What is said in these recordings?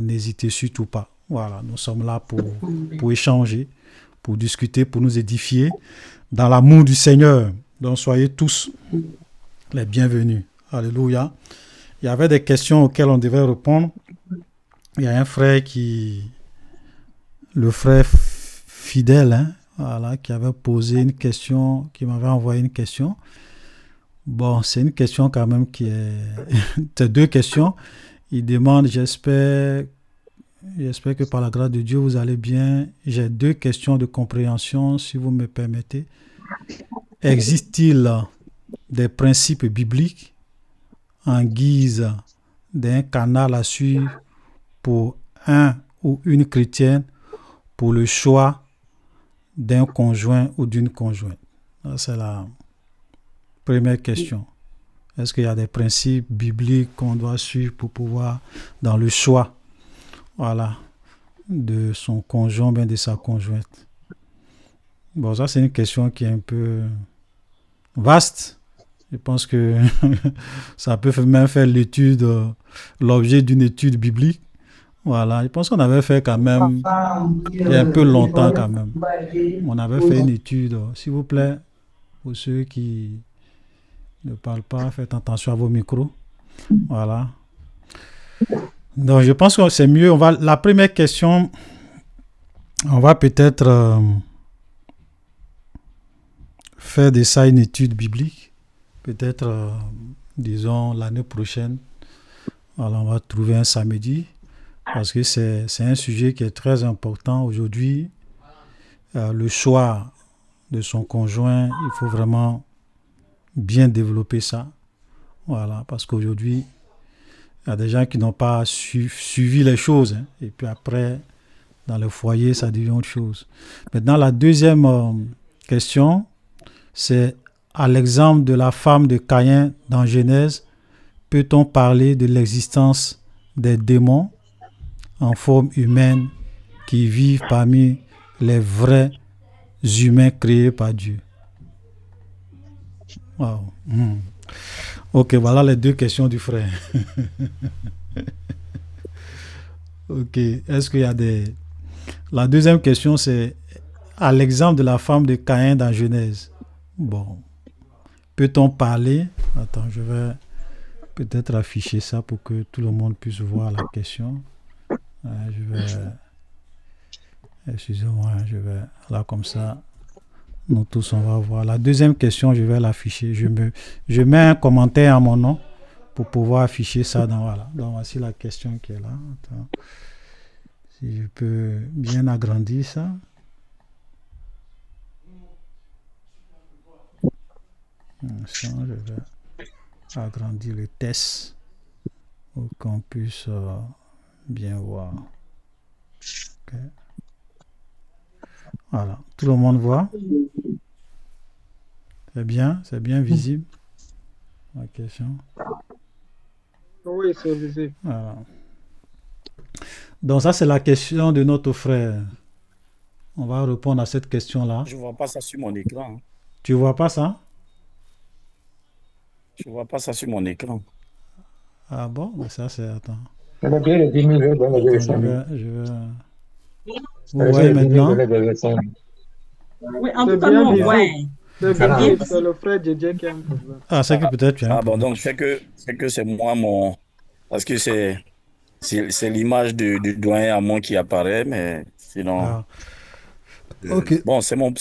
n'hésitez surtout pas. Voilà, nous sommes là pour échanger, pour discuter, pour nous édifier dans l'amour du Seigneur. Donc soyez tous les bienvenus. Alléluia. Il y avait des questions auxquelles on devait répondre. Il y a un frère le frère fidèle, hein, voilà, qui avait posé une question, qui m'avait envoyé une question. Bon, c'est une question quand même qui est... c'est deux questions. Il demande, j'espère que par la grâce de Dieu, vous allez bien. J'ai deux questions de compréhension, si vous me permettez. Existe-t-il des principes bibliques en guise d'un canal à suivre pour un ou une chrétienne pour le choix d'un conjoint ou d'une conjointe? Ça, c'est la première question. Est-ce qu'il y a des principes bibliques qu'on doit suivre pour pouvoir, dans le choix, voilà, de son conjoint, bien de sa conjointe? Bon, ça, c'est une question qui est un peu vaste. Je pense que ça peut même faire l'objet d'une étude biblique. Voilà, je pense qu'on avait fait quand même, il y a un peu longtemps quand même. On avait fait une étude. S'il vous plaît, pour ceux qui ne parlent pas, faites attention à vos micros. Voilà. Donc, je pense que c'est mieux. La première question, on va peut-être faire de ça une étude biblique. Peut-être, disons, l'année prochaine. Alors, on va trouver un samedi. Parce que c'est un sujet qui est très important aujourd'hui. Le choix de son conjoint, il faut vraiment bien développer ça. Voilà, parce qu'aujourd'hui, il y a des gens qui n'ont pas suivi les choses. Hein, et puis après, dans le foyer, ça devient autre chose. Maintenant, la deuxième question, c'est à l'exemple de la femme de Caïn dans Genèse, peut-on parler de l'existence des démons en forme humaine qui vivent parmi les vrais humains créés par Dieu? Wow. Ok, voilà les deux questions du frère. Ok, est-ce qu'il y a des... La deuxième question, c'est à l'exemple de la femme de Caïn dans Genèse. Bon, peut-on parler... Attends, je vais peut-être afficher ça pour que tout le monde puisse voir la question. Je vais... Excusez-moi, je vais... Là, comme ça, nous tous, on va voir. La deuxième question, je vais l'afficher. Je mets un commentaire à mon nom pour pouvoir afficher ça. Voilà. Donc, voici la question qui est là. Attends. Si je peux bien agrandir ça. Ça, je vais agrandir le test pour qu'on puisse bien voir. Okay. Voilà. Tout le monde voit? C'est bien visible. La question. Oui, c'est visible. Voilà. Donc ça, c'est la question de notre frère. On va répondre à cette question-là. Je ne vois pas ça sur mon écran. Hein. Tu vois pas ça? Je ne vois pas ça sur mon écran. Ah bon? Mais ça, c'est... Attends. Attends, Je vais... Vous voyez maintenant? Oui, en C'est tout cas, bien nous, on visible. voit. C'est C'est bien visible. visible. C'est le frère Djedje qui a un problème. Ah, c'est que peut-être tu as un Ah bon, problème. donc c'est que c'est moi mon... Parce que c'est l'image du doyen Amon qui apparaît, mais sinon... Ah, ok. Bon, c'est mon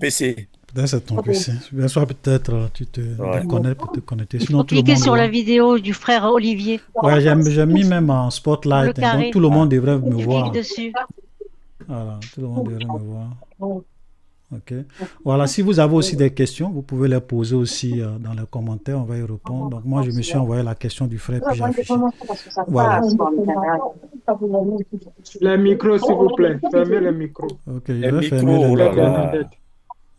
PC. Peut-être c'est ton PC. Bien sûr, peut-être tu te Ouais. déconnectes pour te connecter. Il Sinon, faut tout le cliquer monde sur la voit. vidéo du frère Olivier. Ouais, j'ai mis même en Le spotlight. Hein, donc, carré. tout le monde devrait me Tu cliques voir. dessus. Voilà, tout le monde devrait me voir. Ok. Voilà, si vous avez aussi des questions, vous pouvez les poser aussi dans les commentaires, on va y répondre. Donc moi, je me suis envoyé la question du frère, puis j'ai affiché. Voilà. Les micros, s'il vous plaît. Fermez les micros. Ok, je Les vais fermer micros, les oh là micros. là.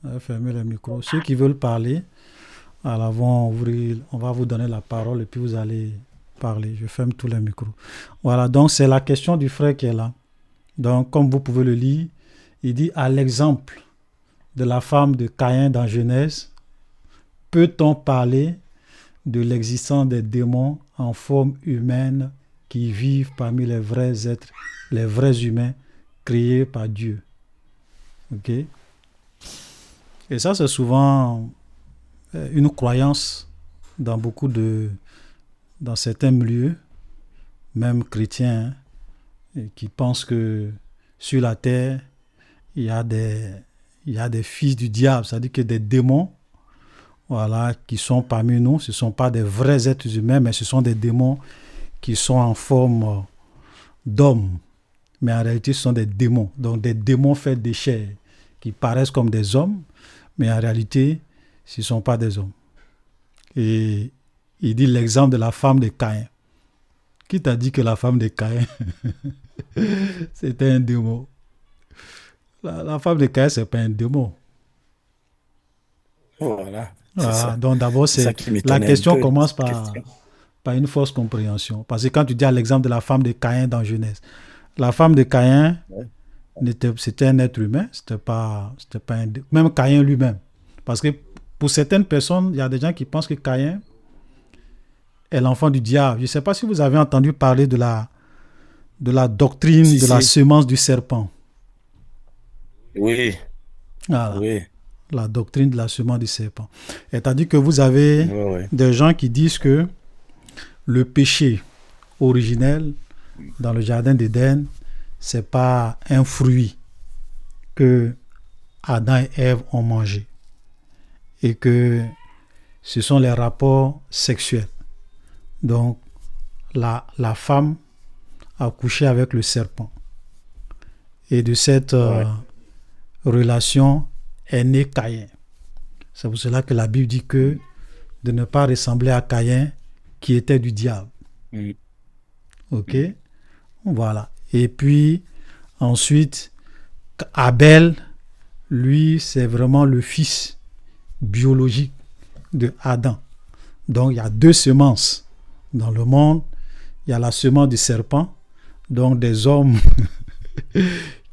Je vais fermer les micros. Ceux qui veulent parler, alors on va vous donner la parole et puis vous allez parler. Je ferme tous les micros. Voilà, donc c'est la question du frère qui est là. Donc, comme vous pouvez le lire, il dit à l'exemple de la femme de Caïn dans Genèse, peut-on parler de l'existence des démons en forme humaine qui vivent parmi les vrais êtres, les vrais humains créés par Dieu. Ok? Et ça, c'est souvent une croyance dans dans certains milieux, même chrétiens, hein, qui pensent que sur la terre, il y a des fils du diable, c'est-à-dire que des démons, voilà, qui sont parmi nous. Ce ne sont pas des vrais êtres humains, mais ce sont des démons qui sont en forme d'hommes. Mais en réalité, ce sont des démons. Donc des démons faits de chair, qui paraissent comme des hommes, mais en réalité, ce ne sont pas des hommes. Et il dit l'exemple de la femme de Caïn. Qui t'a dit que la femme de Caïn, c'était un démon? La femme de Caïn, ce n'est pas un démon. Voilà, c'est Voilà. ça. Donc d'abord, C'est ça c'est qui la m'étonnait un question peu, commence cette par question. une fausse compréhension. Parce que quand tu dis à l'exemple de la femme de Caïn dans Genèse, la femme de Caïn, Ouais. c'était un être humain, c'était pas même Caïn lui-même. Parce que pour certaines personnes, il y a des gens qui pensent que Caïn est l'enfant du diable. Je ne sais pas si vous avez entendu parler de la doctrine Si, de la si. semence du serpent. Oui, Voilà, oui, la doctrine de la semence du serpent. C'est-à-dire que vous avez ouais, ouais. des gens qui disent que le péché originel dans le jardin d'Éden, c'est pas un fruit que Adam et Ève ont mangé et que ce sont les rapports sexuels. Donc, la femme a couché avec le serpent. Et de cette Ouais. relation est né Caïn. C'est pour cela que la Bible dit que de ne pas ressembler à Caïn qui était du diable. Mm. Ok? Voilà. Et puis, ensuite, Abel, lui, c'est vraiment le fils biologique de Adam. Donc, il y a deux semences dans le monde. Il y a la semence du serpent, donc des hommes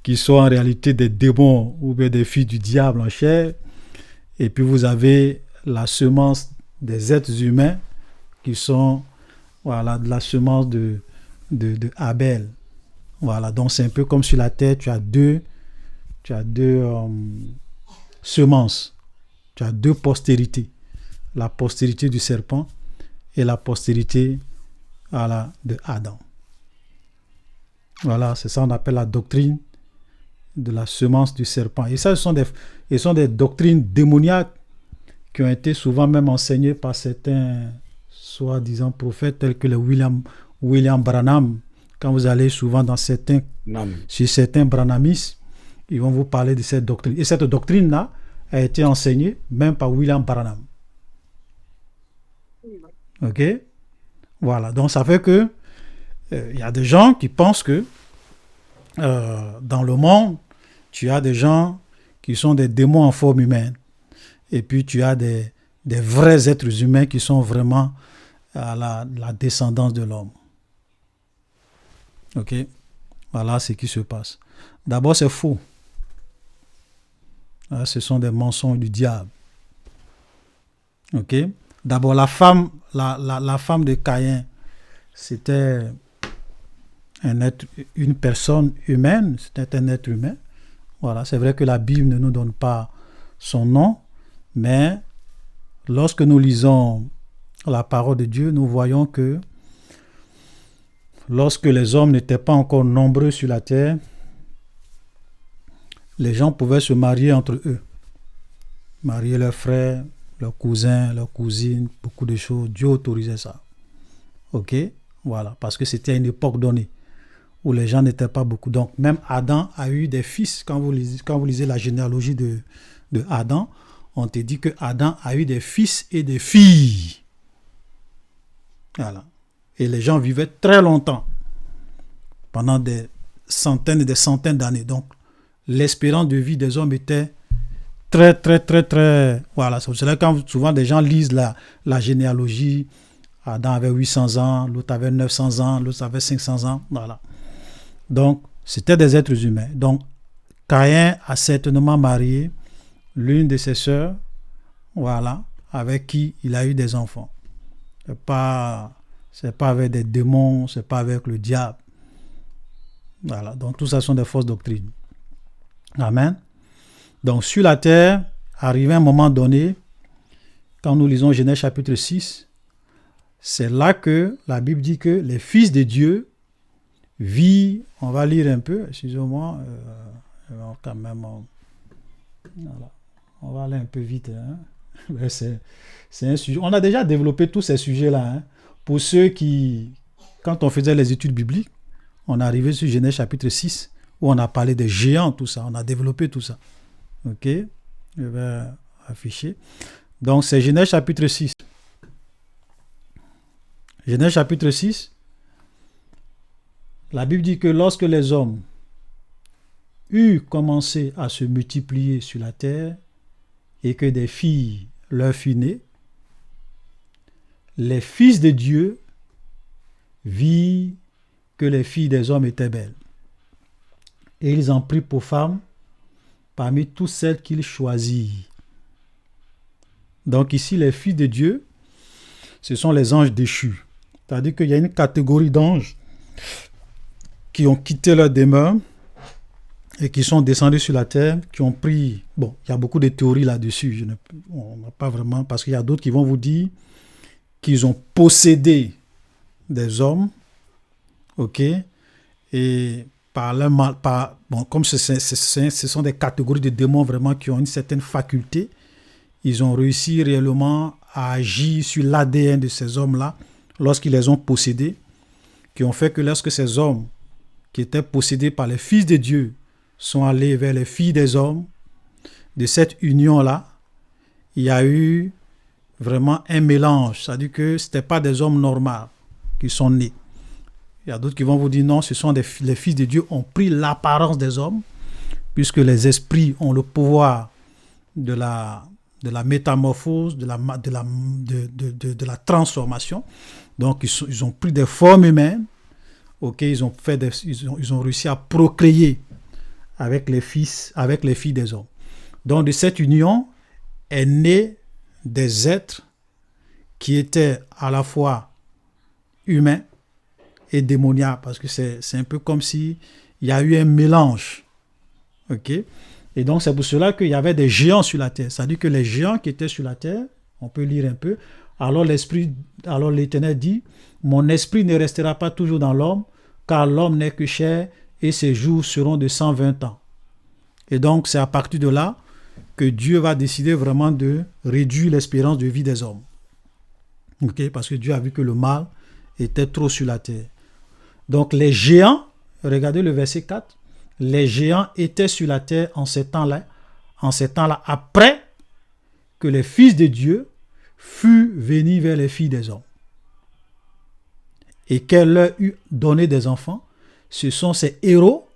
qui sont en réalité des démons ou bien des filles du diable en chair. Et puis, vous avez la semence des êtres humains qui sont, voilà, de la semence de Abel. Voilà, donc c'est un peu comme sur la terre, tu as deux semences, tu as deux postérités, la postérité du serpent et la postérité, voilà, de Adam. Voilà, c'est ça qu'on appelle la doctrine de la semence du serpent. Et ça, ce sont des doctrines démoniaques qui ont été souvent même enseignées par certains soi-disant prophètes tels que le William Branham. Quand vous allez souvent Non. chez certains Branhamistes, ils vont vous parler de cette doctrine. Et cette doctrine-là a été enseignée même par William Branham. Ok? Voilà. Donc ça fait que y a des gens qui pensent que dans le monde, tu as des gens qui sont des démons en forme humaine. Et puis tu as des vrais êtres humains qui sont vraiment à la descendance de l'homme. Ok? Voilà ce qui se passe. D'abord, c'est faux. Ce sont des mensonges du diable. Ok? D'abord, la femme de Caïn, c'était une personne humaine, c'était un être humain. Voilà, c'est vrai que la Bible ne nous donne pas son nom, mais lorsque nous lisons la parole de Dieu, nous voyons que lorsque les hommes n'étaient pas encore nombreux sur la terre, les gens pouvaient se marier entre eux. Marier leurs frères, leurs cousins, leurs cousines, beaucoup de choses. Dieu autorisait ça. Ok? Voilà, parce que c'était à une époque donnée où les gens n'étaient pas beaucoup. Donc, même Adam a eu des fils. Quand vous lisez la généalogie de Adam, on te dit que Adam a eu des fils et des filles. Voilà. Et les gens vivaient très longtemps, pendant des centaines et des centaines d'années. Donc, l'espérance de vie des hommes était très, très, très, très... Voilà, c'est pour cela que quand souvent des gens lisent la généalogie, Adam avait 800 ans, l'autre avait 900 ans, l'autre avait 500 ans, voilà. Donc, c'était des êtres humains. Donc, Caïn a certainement marié l'une de ses sœurs, voilà, avec qui il a eu des enfants. C'est pas avec des démons, c'est pas avec le diable. Voilà, donc tout ça sont des fausses doctrines. Amen. Donc sur la terre, arrivé à un moment donné, quand nous lisons Genèse chapitre 6, c'est là que la Bible dit que les fils de Dieu vivent, on va lire un peu, excusez-moi, quand même, voilà. On va aller un peu vite. Hein. C'est un sujet. On a déjà développé tous ces sujets-là. Hein. Pour ceux qui, quand on faisait les études bibliques, on est arrivé sur Genèse chapitre 6, où on a parlé des géants, tout ça. On a développé tout ça. Ok? Je vais afficher. Donc, c'est Genèse chapitre 6. Genèse chapitre 6. La Bible dit que lorsque les hommes eurent commencé à se multiplier sur la terre et que des filles leur furent nées, les fils de Dieu virent que les filles des hommes étaient belles. Et ils en prirent pour femmes parmi toutes celles qu'ils choisirent. Donc ici, les filles de Dieu, ce sont les anges déchus. C'est-à-dire qu'il y a une catégorie d'anges qui ont quitté leur demeure et qui sont descendus sur la terre, qui ont pris... Bon, il y a beaucoup de théories là-dessus. On n'a pas vraiment... Parce qu'il y a d'autres qui vont vous dire qu'ils ont possédé des hommes, ok, et par leur mal... Bon, comme ce sont des catégories de démons vraiment qui ont une certaine faculté, ils ont réussi réellement à agir sur l'ADN de ces hommes-là lorsqu'ils les ont possédés, qui ont fait que lorsque ces hommes qui étaient possédés par les fils de Dieu sont allés vers les filles des hommes, de cette union-là, il y a eu vraiment un mélange. C'est-à-dire que ce n'étaient pas des hommes normaux qui sont nés. Il y a d'autres qui vont vous dire non, ce sont les fils de Dieu ont pris l'apparence des hommes, puisque les esprits ont le pouvoir de la métamorphose, de la transformation. Donc, ils ont pris des formes humaines. Ok, ils ont réussi à procréer avec les filles des hommes. Donc, de cette union est né des êtres qui étaient à la fois humains et démoniaques, parce que c'est un peu comme si il y a eu un mélange. Ok. Et donc, c'est pour cela qu'il y avait des géants sur la terre. C'est-à-dire que les géants qui étaient sur la terre, on peut lire un peu, alors l'Éternel dit, mon esprit ne restera pas toujours dans l'homme, car l'homme n'est que chair et ses jours seront de 120 ans. Et donc, c'est à partir de là que Dieu va décider vraiment de réduire l'espérance de vie des hommes. Ok, parce que Dieu a vu que le mal était trop sur la terre. Donc, les géants, regardez le verset 4, les géants étaient sur la terre en ces temps-là, après que les fils de Dieu furent venus vers les filles des hommes. Et qu'elle leur eut donné des enfants. Ce sont ces héros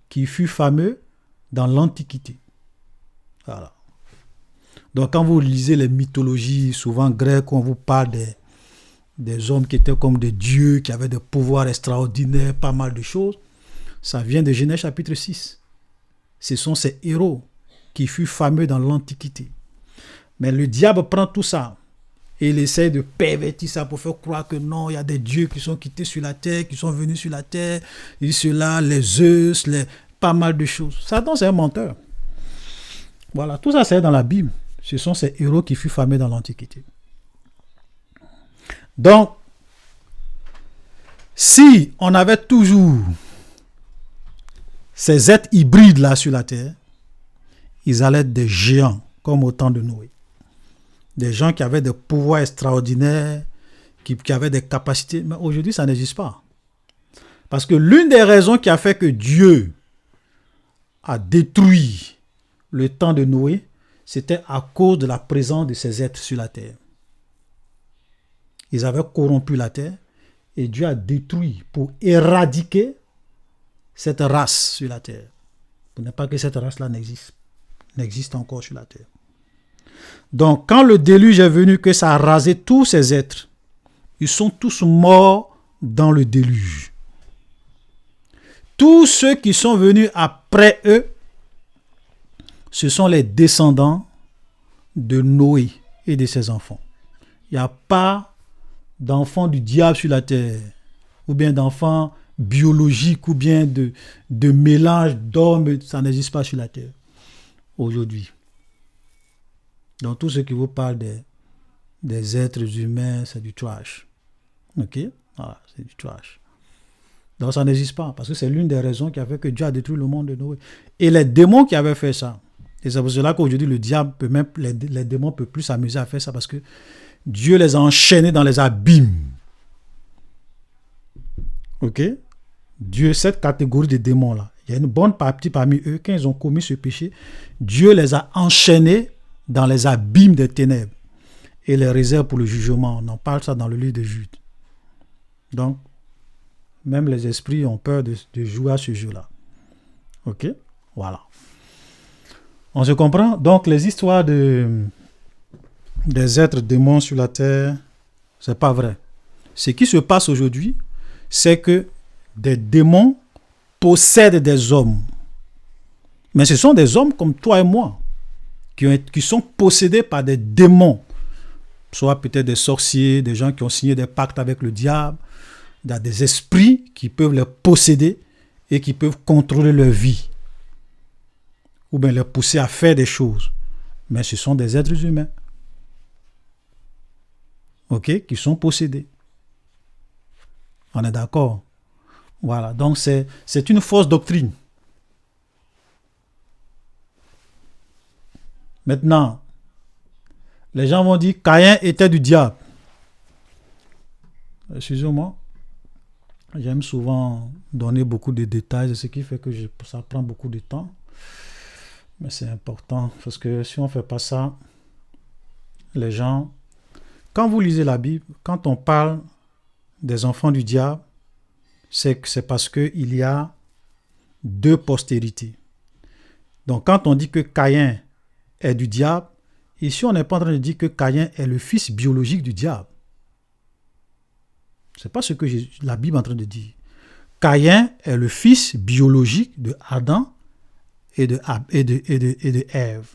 qui furent fameux dans l'Antiquité. Voilà. Donc quand vous lisez les mythologies, souvent grecques, on vous parle des hommes qui étaient comme des dieux, qui avaient des pouvoirs extraordinaires, pas mal de choses. Ça vient de Genèse chapitre 6. Ce sont ces héros qui furent fameux dans l'Antiquité. Mais le diable prend tout ça et il essaie de pervertir ça pour faire croire que non, il y a des dieux qui sont quittés sur la terre, qui sont venus sur la terre, et cela, les Zeus, pas mal de choses. Satan, c'est un menteur. Voilà, tout ça, c'est dans la Bible. Ce sont ces héros qui furent fameux dans l'Antiquité. Donc, si on avait toujours ces êtres hybrides là sur la terre, ils allaient être des géants, comme au temps de Noé. Des gens qui avaient des pouvoirs extraordinaires, qui avaient des capacités. Mais aujourd'hui, ça n'existe pas. Parce que l'une des raisons qui a fait que Dieu a détruit le temps de Noé, c'était à cause de la présence de ces êtres sur la terre. Ils avaient corrompu la terre et Dieu a détruit pour éradiquer cette race sur la terre. Pour ne pas que cette race-là n'existe encore sur la terre. Donc, quand le déluge est venu, que ça a rasé tous ces êtres, ils sont tous morts dans le déluge. Tous ceux qui sont venus après eux, ce sont les descendants de Noé et de ses enfants. Il n'y a pas d'enfants du diable sur la terre, ou bien d'enfants biologiques, ou bien de mélange d'hommes, ça n'existe pas sur la terre aujourd'hui. Donc tout ce qui vous parle des êtres humains, c'est du trash. Ok? Voilà, c'est du trash. Donc ça n'existe pas, parce que c'est l'une des raisons qui a fait que Dieu a détruit le monde de Noé. Et les démons qui avaient fait ça, et c'est pour cela qu'aujourd'hui le diable peut même, les démons ne peuvent plus s'amuser à faire ça, parce que Dieu les a enchaînés dans les abîmes. Ok? Dieu, cette catégorie de démons-là, il y a une bonne partie parmi eux, quand ils ont commis ce péché, Dieu les a enchaînés dans les abîmes des ténèbres et les réserve pour le jugement. On en parle ça dans le livre de Jude. Donc, même les esprits ont peur de jouer à ce jeu-là. Ok? Voilà. On se comprend? Donc, les histoires des êtres démons sur la terre, c'est pas vrai. Ce qui se passe aujourd'hui, c'est que des démons possèdent des hommes. Mais ce sont des hommes comme toi et moi qui sont possédés par des démons. Soit peut-être des sorciers, des gens qui ont signé des pactes avec le diable. Il y a des esprits qui peuvent les posséder et qui peuvent contrôler leur vie. Ou bien les pousser à faire des choses. Mais ce sont des êtres humains. Ok? Qui sont possédés. On est d'accord? Voilà. Donc c'est une fausse doctrine. Maintenant, les gens vont dire Caïn était du diable. Excusez-moi. J'aime souvent donner beaucoup de détails, ce qui fait que ça prend beaucoup de temps. Mais c'est important, parce que si on ne fait pas ça, les gens... Quand vous lisez la Bible, quand on parle des enfants du diable, c'est parce qu'il y a deux postérités. Donc quand on dit que Caïn est du diable, ici on n'est pas en train de dire que Caïn est le fils biologique du diable. Ce n'est pas ce que la Bible est en train de dire. Caïn est le fils biologique de Adam et de Ève.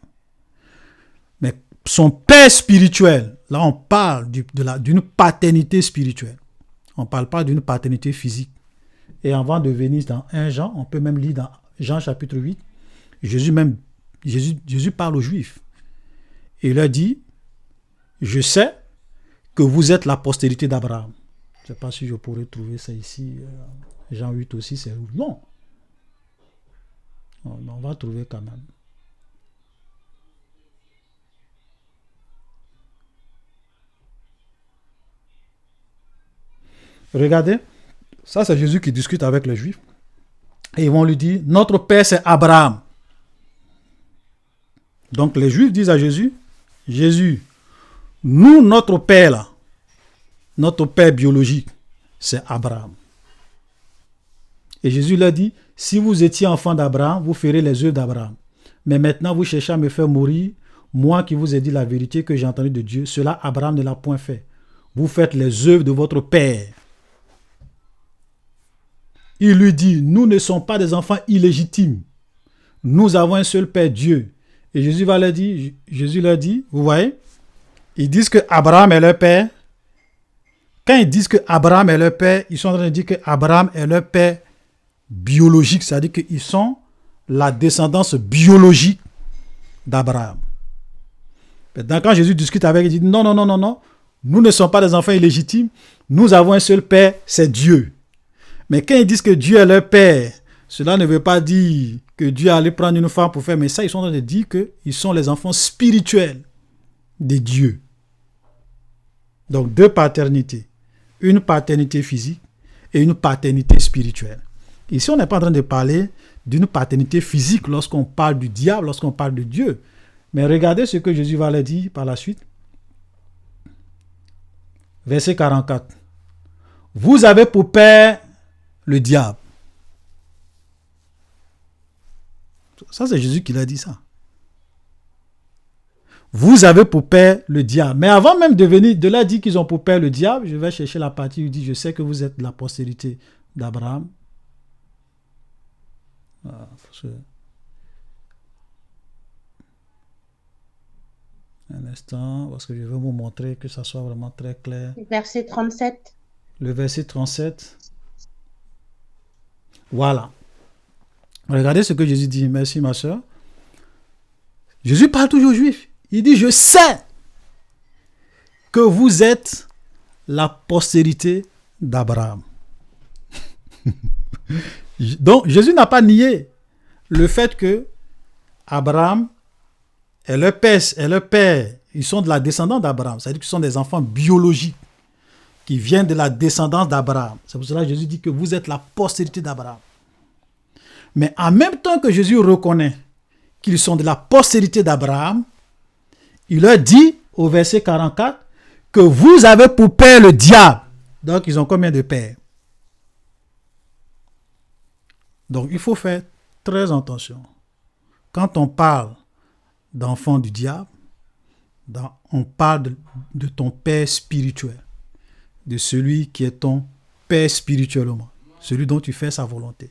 Mais son père spirituel, là on parle d'une paternité spirituelle. On ne parle pas d'une paternité physique. Et avant de venir dans 1 Jean, on peut même lire dans Jean chapitre 8, Jésus parle aux Juifs. Et il leur dit, je sais que vous êtes la postérité d'Abraham. Je ne sais pas si je pourrais trouver ça ici. Jean 8 aussi, c'est long. On va trouver quand même. Regardez, ça c'est Jésus qui discute avec les Juifs. Et ils vont lui dire, notre père c'est Abraham. Donc les Juifs disent à Jésus, nous notre père là, notre père biologique, c'est Abraham. Et Jésus leur dit, si vous étiez enfant d'Abraham, vous ferez les œuvres d'Abraham. Mais maintenant vous cherchez à me faire mourir, moi qui vous ai dit la vérité que j'ai entendue de Dieu, cela Abraham ne l'a point fait. Vous faites les œuvres de votre père. Il lui dit, nous ne sommes pas des enfants illégitimes. Nous avons un seul Père, Dieu. Et Jésus leur dit, vous voyez, ils disent que Abraham est leur père. Quand ils disent que Abraham est leur père, ils sont en train de dire que Abraham est leur père biologique, c'est-à-dire qu'ils sont la descendance biologique d'Abraham. Maintenant, quand Jésus discute avec eux, il dit, non, nous ne sommes pas des enfants illégitimes, nous avons un seul Père, c'est Dieu. Mais quand ils disent que Dieu est leur Père, cela ne veut pas dire que Dieu allait prendre une femme pour faire, mais ça, ils sont en train de dire qu'ils sont les enfants spirituels de Dieu. Donc, deux paternités. Une paternité physique et une paternité spirituelle. Ici, on n'est pas en train de parler d'une paternité physique lorsqu'on parle du diable, lorsqu'on parle de Dieu. Mais regardez ce que Jésus va leur dire par la suite. Verset 44. Vous avez pour père le diable. Ça, c'est Jésus qui l'a dit ça. Vous avez pour père le diable. Mais avant même de leur dire qu'ils ont pour père le diable, je vais chercher la partie où il dit, je sais que vous êtes la postérité d'Abraham. Un instant, parce que je veux vous montrer que ça soit vraiment très clair. Verset 37. Le verset 37. Voilà. Regardez ce que Jésus dit. Merci, ma soeur. Jésus parle toujours aux Juifs. Il dit, je sais que vous êtes la postérité d'Abraham. Donc, Jésus n'a pas nié le fait que Abraham est leur père. Ils sont de la descendance d'Abraham. C'est-à-dire qu'ils sont des enfants biologiques qui viennent de la descendance d'Abraham. C'est pour cela que Jésus dit que vous êtes la postérité d'Abraham. Mais en même temps que Jésus reconnaît qu'ils sont de la postérité d'Abraham, il leur dit au verset 44 que vous avez pour père le diable. Donc, ils ont combien de pères? Donc, il faut faire très attention. Quand on parle d'enfant du diable, on parle de ton père spirituel, de celui qui est ton père spirituellement, celui dont tu fais sa volonté.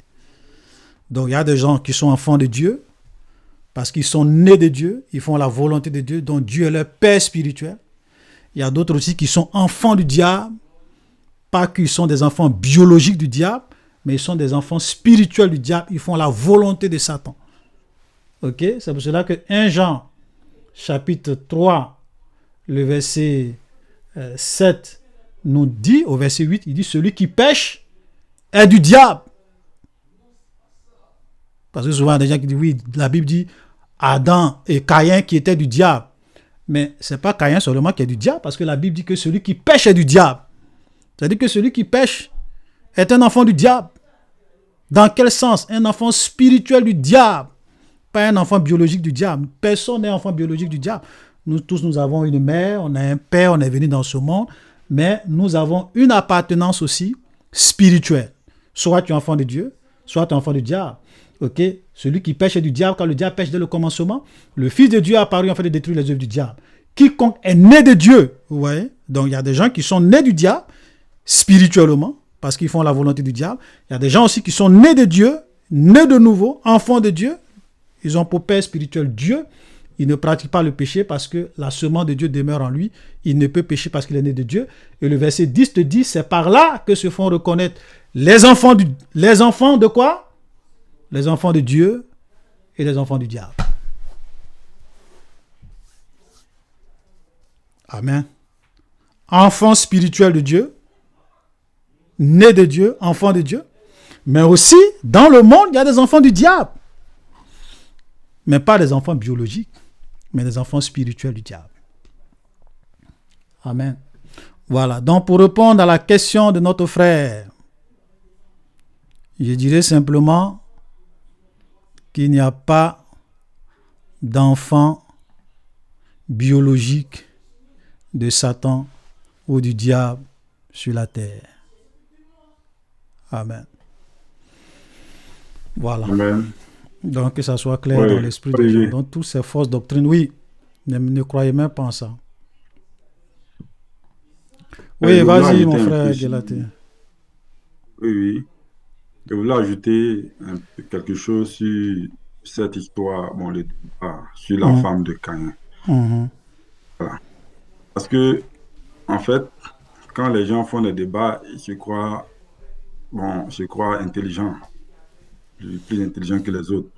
Donc, il y a des gens qui sont enfants de Dieu parce qu'ils sont nés de Dieu, ils font la volonté de Dieu, donc Dieu est leur père spirituel. Il y a d'autres aussi qui sont enfants du diable, pas qu'ils sont des enfants biologiques du diable, mais ils sont des enfants spirituels du diable, ils font la volonté de Satan. Ok? C'est pour cela que 1 Jean, chapitre 3, le verset 7, nous dit, au verset 8, il dit, celui qui pêche est du diable. Parce que souvent, il y a des gens qui disent, oui, la Bible dit Adam et Caïn qui étaient du diable. Mais ce n'est pas Caïn seulement qui est du diable, parce que la Bible dit que celui qui pêche est du diable. C'est-à-dire que celui qui pêche est un enfant du diable. Dans quel sens? Un enfant spirituel du diable, pas un enfant biologique du diable. Personne n'est enfant biologique du diable. Nous tous, nous avons une mère, on a un père, on est venu dans ce monde, mais nous avons une appartenance aussi spirituelle. Soit tu es enfant de Dieu, soit tu es enfant du diable. Ok, celui qui pêche est du diable, car le diable pêche dès le commencement. Le Fils de Dieu est apparu afin de détruire les œuvres du diable. Quiconque est né de Dieu, vous voyez, donc il y a des gens qui sont nés du diable spirituellement, parce qu'ils font la volonté du diable. Il y a des gens aussi qui sont nés de Dieu, nés de nouveau, enfants de Dieu. Ils ont pour père spirituel Dieu. Ils ne pratiquent pas le péché parce que la semence de Dieu demeure en lui. Il ne peut pécher parce qu'il est né de Dieu. Et le verset 10 te dit, c'est par là que se font reconnaître les enfants de quoi? Les enfants de Dieu et les enfants du diable. Amen. Enfants spirituels de Dieu, nés de Dieu, enfants de Dieu. Mais aussi, dans le monde, il y a des enfants du diable. Mais pas des enfants biologiques, mais des enfants spirituels du diable. Amen. Voilà. Donc, pour répondre à la question de notre frère, je dirais simplement qu'il n'y a pas d'enfant biologique de Satan ou du diable sur la terre. Amen. Voilà. Amen. Donc, que ça soit clair dans l'esprit des gens. Donc, toutes ces fausses doctrines, oui, ne croyez même pas en ça. Oui, vas-y, mon frère Guélaté. Oui. Je voulais ajouter quelque chose sur cette histoire, le débat sur la femme de Caïn. Voilà. Parce que, en fait, quand les gens font des débats, ils se croient, intelligents, plus intelligents que les autres.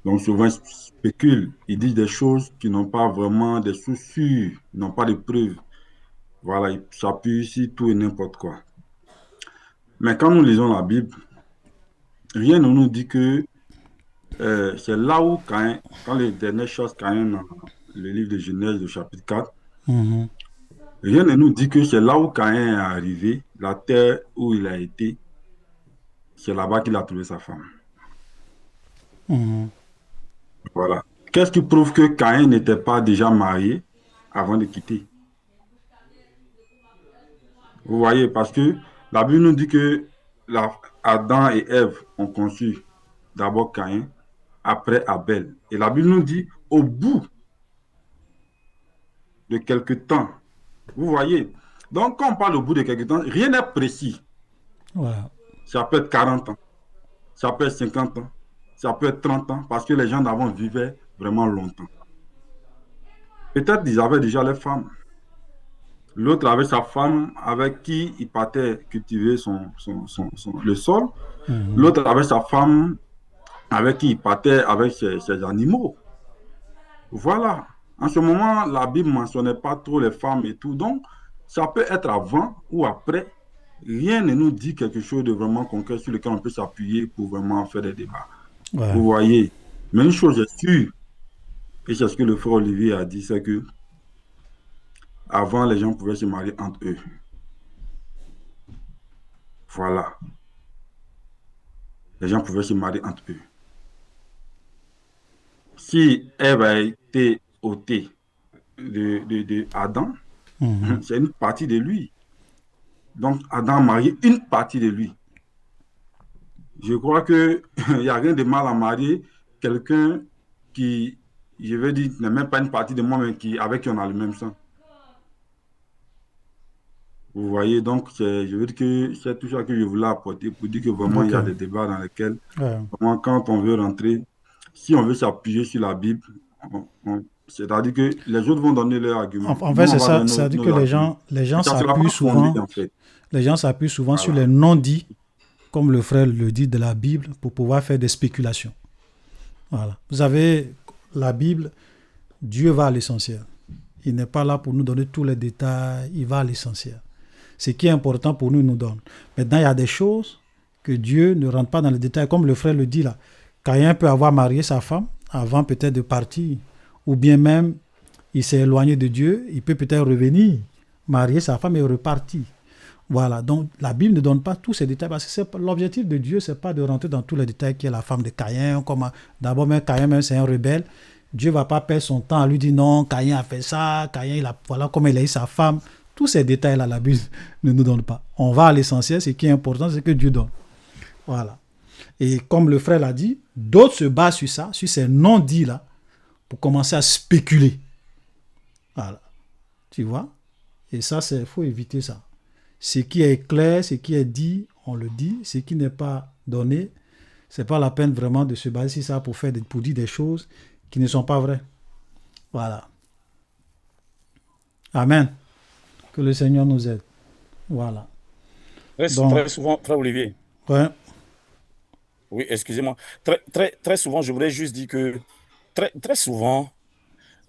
Donc souvent, ils spéculent, ils disent des choses qui n'ont pas vraiment des sources sûres, ils n'ont pas de preuves. Voilà, ils s'appuient sur tout et n'importe quoi. Mais quand nous lisons la Bible, rien ne nous dit que c'est là où Caïn, quand les dernières choses Caïn dans le livre de Genèse, le chapitre 4, rien ne nous dit que c'est là où Caïn est arrivé, la terre où il a été, c'est là-bas qu'il a trouvé sa femme. Voilà. Qu'est-ce qui prouve que Caïn n'était pas déjà marié avant de quitter? Vous voyez, parce que la Bible nous dit que Adam et Ève ont conçu d'abord Caïn, après Abel. Et la Bible nous dit, au bout de quelque temps, vous voyez. Donc, quand on parle au bout de quelque temps, rien n'est précis. Voilà. Ça peut être 40 ans, ça peut être 50 ans, ça peut être 30 ans, parce que les gens d'avant vivaient vraiment longtemps. Peut-être ils avaient déjà les femmes. L'autre avait sa femme avec qui il partait cultiver le sol. Mhm. L'autre avait sa femme avec qui il partait avec ses animaux. Voilà. En ce moment, la Bible ne mentionnait pas trop les femmes et tout. Donc, ça peut être avant ou après. Rien ne nous dit quelque chose de vraiment concret sur lequel on peut s'appuyer pour vraiment faire des débats. Ouais. Vous voyez. Mais une chose est sûre, et c'est ce que le frère Olivier a dit, c'est que avant, les gens pouvaient se marier entre eux. Voilà. Les gens pouvaient se marier entre eux. Si Ève a été ôtée de Adam, Mhm. c'est une partie de lui. Donc, Adam a marié une partie de lui. Je crois qu'il n'y a rien de mal à marier quelqu'un qui, je veux dire, n'est même pas une partie de moi, mais avec qui on a le même sang. Vous voyez, donc, je veux dire que c'est tout ça que je voulais apporter pour dire que vraiment, il y a D'accord. des débats dans lesquels, Ouais. vraiment, quand on veut rentrer, si on veut s'appuyer sur la Bible, c'est-à-dire que les autres vont donner leurs arguments. En Nous, fait, on c'est va ça. donner C'est-à-dire que nos arguments. les Et gens ça ne sera s'appuient pas fondé, souvent, en fait. sur les Voilà. non-dits, comme le frère le dit de la Bible, pour pouvoir faire des spéculations. Voilà. Vous avez la Bible, Dieu va à l'essentiel. Il n'est pas là pour nous donner tous les détails, il va à l'essentiel. Ce qui est important pour nous, il nous donne. Maintenant, il y a des choses que Dieu ne rentre pas dans les détails, comme le frère le dit là. Caïn peut avoir marié sa femme avant peut-être de partir, ou bien même il s'est éloigné de Dieu, il peut peut-être revenir, marier sa femme et repartir. Voilà, donc la Bible ne donne pas tous ces détails parce que l'objectif de Dieu, c'est pas de rentrer dans tous les détails qui est la femme de Caïn. D'abord, même Caïn, même c'est un rebelle. Dieu ne va pas perdre son temps à lui dire non, Caïn a fait ça, voilà comment il a eu sa femme. Tous ces détails-là, la Bible ne nous donne pas. On va à l'essentiel, ce qui est important, c'est que Dieu donne. Voilà. Et comme le frère l'a dit, d'autres se basent sur ça, sur ces non-dits-là, pour commencer à spéculer. Voilà. Tu vois? Et ça, il faut éviter ça. Ce qui est clair, ce qui est dit, on le dit. Ce qui n'est pas donné, c'est pas la peine vraiment de se baser sur ça pour dire des choses qui ne sont pas vraies. Voilà. Amen. Que le Seigneur nous aide. Voilà. Donc, Très souvent, frère Olivier, ouais. oui, excusez-moi, très souvent, je voudrais juste dire que très souvent,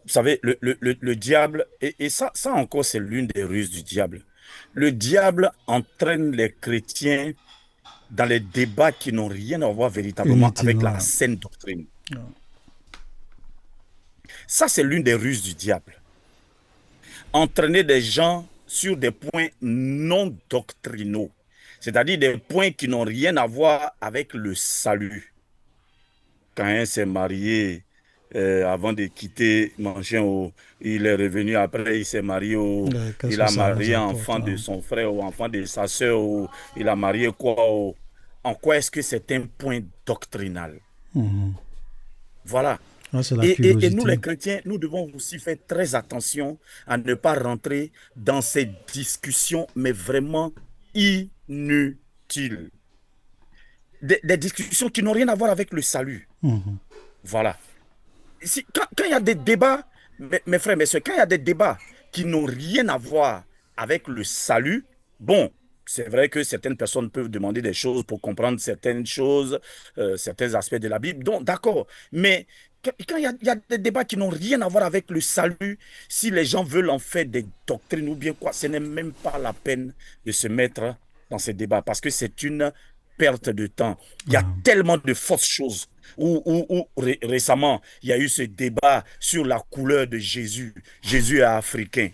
vous savez, le diable, et ça encore, c'est l'une des ruses du diable. Le diable entraîne les chrétiens dans les débats qui n'ont rien à voir véritablement avec la Inutilement. saine doctrine. Ça, c'est l'une des ruses du diable. Entraîner des gens sur des points non doctrinaux, c'est-à-dire des points qui n'ont rien à voir avec le salut. Caïn s'est marié avant de quitter Manchin, il est revenu après, il s'est marié, Qu'est-ce il que a ça nous marié apporte, enfant de hein? son frère ou enfant de sa soeur, il a marié quoi. En quoi est-ce que c'est un point doctrinal? Mhm. Voilà. Là, c'est la Et nous, les curiosité. chrétiens, nous devons aussi faire très attention à ne pas rentrer dans ces discussions, mais vraiment inutiles. Des discussions qui n'ont rien à voir avec le salut. Mhm. Voilà. Quand il y a des débats, mes frères, mes soeurs, quand il y a des débats qui n'ont rien à voir avec le salut, bon, c'est vrai que certaines personnes peuvent demander des choses pour comprendre certaines choses, certains aspects de la Bible. Donc, d'accord. Mais quand il y a des débats qui n'ont rien à voir avec le salut, si les gens veulent en faire des doctrines ou bien quoi, ce n'est même pas la peine de se mettre dans ces débats parce que c'est une perte de temps. Il y a Ah. tellement de fausses choses. Récemment, il y a eu ce débat sur la couleur de Jésus. Jésus est africain.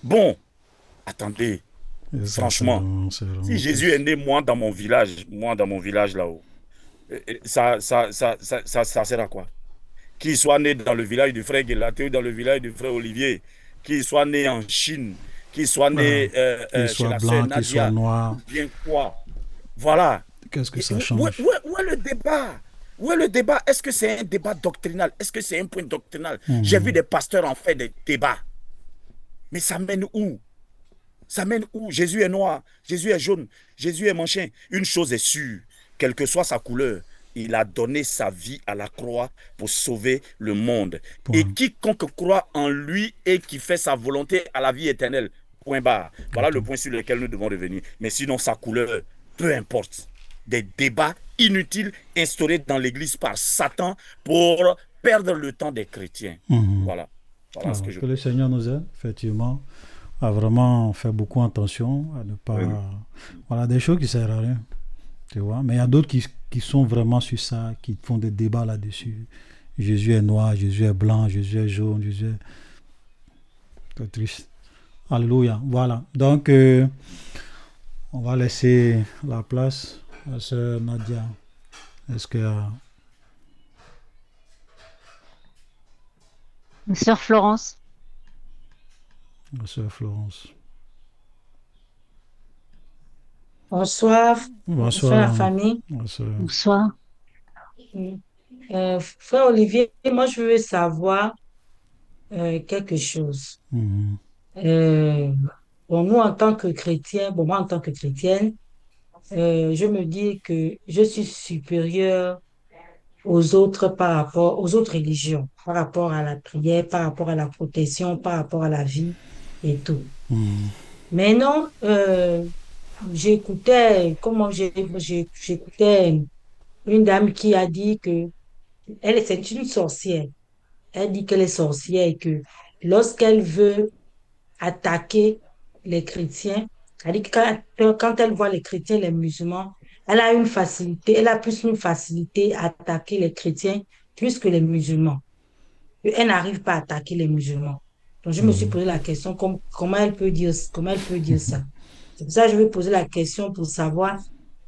Bon, attendez, Et ça, franchement, c'est si vraiment Jésus est triste. né, moi dans mon village là-haut, ça sert à quoi? Qu'il soit né dans le village du frère Guélaté ou dans le village du frère Olivier, qu'il soit né en Chine, qu'il soit Ah. né Qu'il chez soit la sœur blanc, qu'il soit Nadia, ou noir, bien quoi? Voilà. qu'est-ce que Et ça change? où est le débat? Où est le débat? Est-ce que c'est un débat doctrinal? Est-ce que c'est un point doctrinal? J'ai vu Mhm. des pasteurs en faire des débats. Mais ça mène où? Ça mène où? Jésus est noir, Jésus est jaune, Jésus est machin. Une chose est sûre, quelle que soit sa couleur, il a donné sa vie à la croix pour sauver le monde. Et Point. quiconque croit en lui et qui fait sa volonté à la vie éternelle. Point barre. Voilà le point sur lequel nous devons revenir. Mais sinon, sa couleur, peu importe. Des débats inutiles instaurés dans l'Église par Satan pour perdre le temps des chrétiens. Voilà. Voilà ce que je... Que le Seigneur nous aide, effectivement, à vraiment faire beaucoup attention, à ne pas... Voilà, des choses qui ne servent à rien. Tu vois? Mais il y a d'autres qui sont vraiment sur ça, qui font des débats là-dessus. Jésus est noir, Jésus est blanc, Jésus est jaune, Jésus est... C'est triste. Alléluia. Voilà. Donc, on va laisser la place à sœur Nadia. Est-ce que... Sœur Florence. Sœur Florence. Bonsoir, Bonsoir. la famille. Bonsoir. Bonsoir. Frère Olivier, moi je veux savoir quelque chose. Bon, nous en tant que chrétiens, bon, moi en tant que chrétienne, je me dis que je suis supérieure aux autres par rapport aux autres religions, par rapport à la prière, par rapport à la protection, par rapport à la vie et tout. Maintenant, j'écoutais une dame qui a dit que c'est une sorcière. Elle dit qu'elle est sorcière et que lorsqu'elle veut attaquer les chrétiens, elle dit que quand elle voit les chrétiens, les musulmans, elle a plus une facilité à attaquer les chrétiens plus que les musulmans. Elle n'arrive pas à attaquer les musulmans. Donc, je me suis posé la question, comment elle peut dire ça? C'est pour ça que je vais poser la question pour savoir,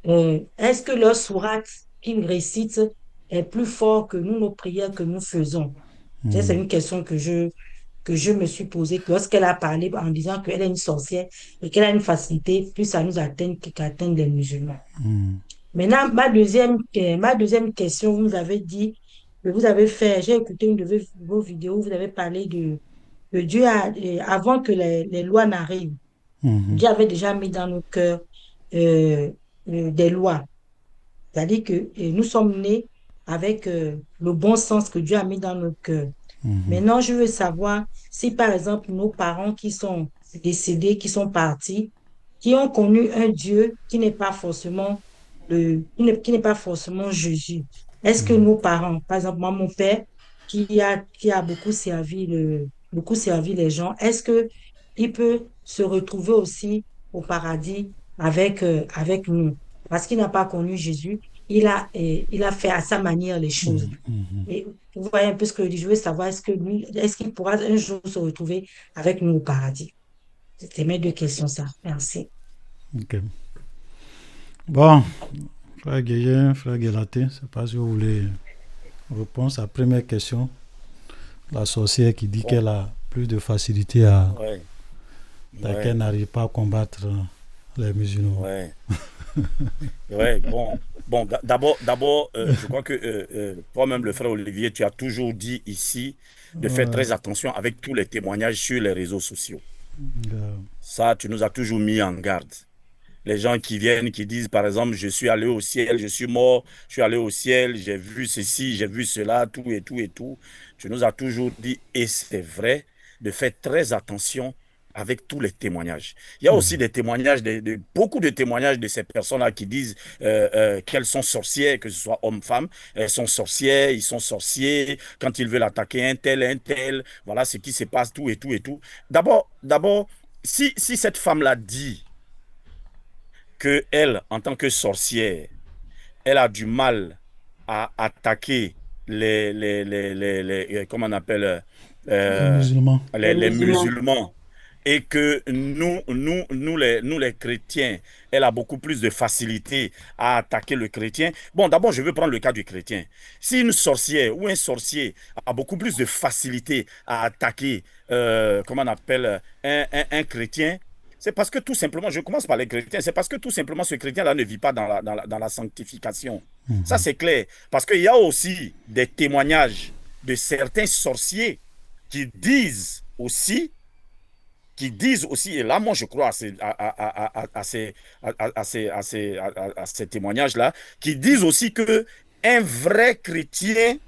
est-ce que leur sourate qu'ils récitent est plus fort que nous, nos prières que nous faisons? C'est une question que je me suis posée lorsqu'elle a parlé en disant qu'elle est une sorcière et qu'elle a une facilité plus à nous atteindre qu'atteindre les musulmans. Maintenant, ma deuxième question, vous avez dit, j'ai écouté une de vos vidéos, vous avez parlé de Dieu avant que les lois n'arrivent. Dieu avait déjà mis dans nos cœurs des lois. C'est-à-dire que nous sommes nés avec le bon sens que Dieu a mis dans nos cœurs. Maintenant, je veux savoir si, par exemple, nos parents qui sont décédés, qui sont partis, qui ont connu un Dieu qui n'est pas forcément qui n'est pas forcément Jésus. Est-ce que nos parents, par exemple, moi, mon père, qui a beaucoup servi les gens, est-ce que il peut se retrouver aussi au paradis avec nous? Parce qu'il n'a pas connu Jésus, il a fait à sa manière les choses. Et vous voyez un peu ce que je veux savoir, est-ce qu'il pourra un jour se retrouver avec nous au paradis? C'était mes deux questions, ça. Merci. Ok. Bon, frère Guéhin, frère Guélaté, je ne sais pas si vous voulez répondre à la première question. La sorcière qui dit qu'elle a plus de facilité qu'elle n'arrive pas à combattre les musulmans. Bon, d'abord, je crois que toi-même, le frère Olivier, tu as toujours dit ici de faire très attention avec tous les témoignages sur les réseaux sociaux. Ça, tu nous as toujours mis en garde. Les gens qui viennent, qui disent, par exemple, je suis allé au ciel, je suis mort, je suis allé au ciel, j'ai vu ceci, j'ai vu cela, tout et tout et tout. Tu nous as toujours dit, et c'est vrai, de faire très attention avec tous les témoignages. Il y a aussi des témoignages, beaucoup de témoignages de ces personnes-là qui disent qu'elles sont sorcières, que ce soit hommes-femmes, elles sont sorcières, ils sont sorciers, quand ils veulent attaquer un tel, voilà ce qui se passe, tout et tout et tout. D'abord, si cette femme-là dit que elle, en tant que sorcière, elle a du mal à attaquer comment on appelle, les musulmans, et que nous les chrétiens, elle a beaucoup plus de facilité à attaquer le chrétien. Bon, d'abord, je veux prendre le cas du chrétien. Si une sorcière ou un sorcier a beaucoup plus de facilité à attaquer, comment on appelle, un chrétien, c'est parce que tout simplement, je commence par les chrétiens, c'est parce que tout simplement ce chrétien-là ne vit pas dans la sanctification. Ça, c'est clair. Parce qu'il y a aussi des témoignages de certains sorciers qui disent aussi, et là, moi, je crois à ces témoignages-là, qui disent aussi que Un vrai chrétien,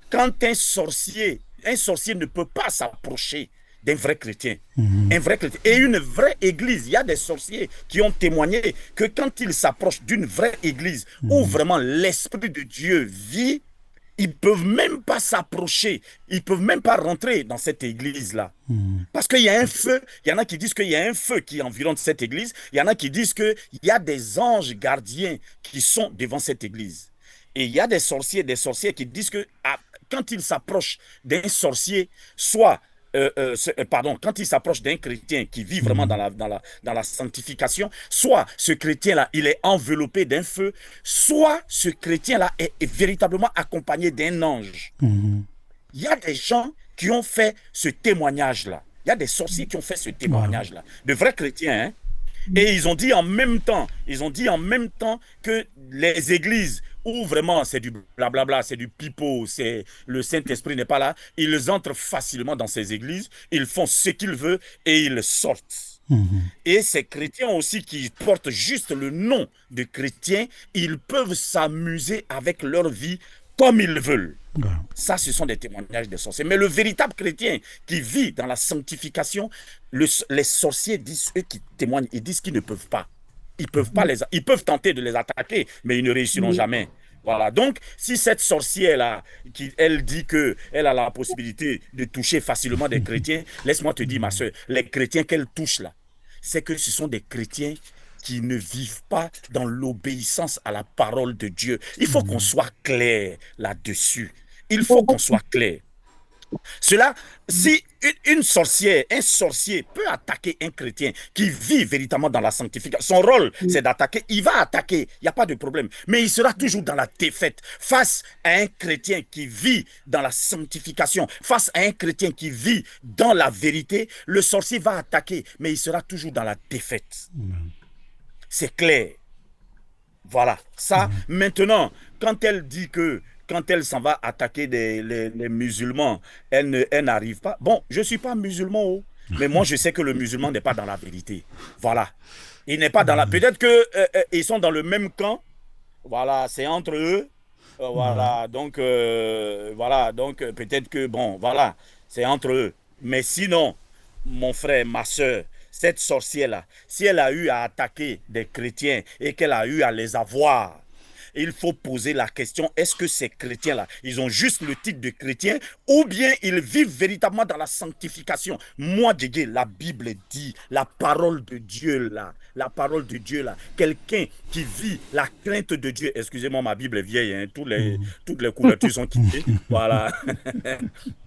quand un sorcier ne peut pas s'approcher d'un vrai chrétien. Un vrai chrétien. Et une vraie église, il y a des sorciers qui ont témoigné que quand ils s'approchent d'une vraie église où vraiment l'Esprit de Dieu vit, ils ne peuvent même pas s'approcher, ils ne peuvent même pas rentrer dans cette église-là. Parce qu'il y a un feu, il y en a qui disent qu'il y a un feu qui environne cette église, il y en a qui disent qu'il y a des anges gardiens qui sont devant cette église. Et il y a des sorciers qui disent que quand ils s'approchent d'un sorcier, soit pardon, quand il s'approche d'un chrétien qui vit vraiment dans la sanctification, soit ce chrétien-là, il est enveloppé d'un feu, soit ce chrétien-là est véritablement accompagné d'un ange. Il y a des gens qui ont fait ce témoignage-là. Il y a des sorciers qui ont fait ce témoignage-là. De vrais chrétiens, hein? Et ils ont dit en même temps que les églises où vraiment c'est du blablabla, c'est du pipeau, c'est le Saint-Esprit n'est pas là, ils entrent facilement dans ces églises, ils font ce qu'ils veulent et ils sortent. Et ces chrétiens aussi qui portent juste le nom de chrétiens, ils peuvent s'amuser avec leur vie comme ils veulent. Ça, ce sont des témoignages des sorciers. Mais le véritable chrétien qui vit dans la sanctification, les sorciers disent, eux qui témoignent, ils disent qu'ils ne peuvent pas. Ils peuvent tenter de les attaquer, mais ils ne réussiront jamais. Voilà. Donc, si cette sorcière-là, elle dit qu'elle a la possibilité de toucher facilement des chrétiens, laisse-moi te dire, ma soeur, les chrétiens qu'elle touche là, c'est que ce sont des chrétiens qui ne vivent pas dans l'obéissance à la parole de Dieu. Il faut qu'on soit clair là-dessus. Il faut qu'on soit clair. Cela, si une sorcière, un sorcier peut attaquer un chrétien qui vit véritablement dans la sanctification, son rôle, c'est d'attaquer, il va attaquer, il n'y a pas de problème. Mais il sera toujours dans la défaite face à un chrétien qui vit dans la sanctification, face à un chrétien qui vit dans la vérité. Le sorcier va attaquer, mais il sera toujours dans la défaite. C'est clair. Voilà. Ça, maintenant, quand elle dit que quand elle s'en va attaquer les musulmans, elle n'arrive pas. Bon, je ne suis pas musulman, oh, mais moi, je sais que le musulman n'est pas dans la vérité. Voilà. Il n'est pas dans la... Peut-être qu'ils sont dans le même camp. Voilà, c'est entre eux. Voilà, donc, voilà, donc peut-être que, bon, voilà, c'est entre eux. Mais sinon, mon frère, ma soeur, cette sorcière-là, si elle a eu à attaquer des chrétiens et qu'elle a eu à les avoir, il faut poser la question, est-ce que ces chrétiens-là, ils ont juste le titre de chrétien ou bien ils vivent véritablement dans la sanctification? Moi, Djégué, la Bible dit, la parole de Dieu là, quelqu'un qui vit la crainte de Dieu, excusez-moi, ma Bible est vieille, hein, toutes les couvertures sont quittées, voilà.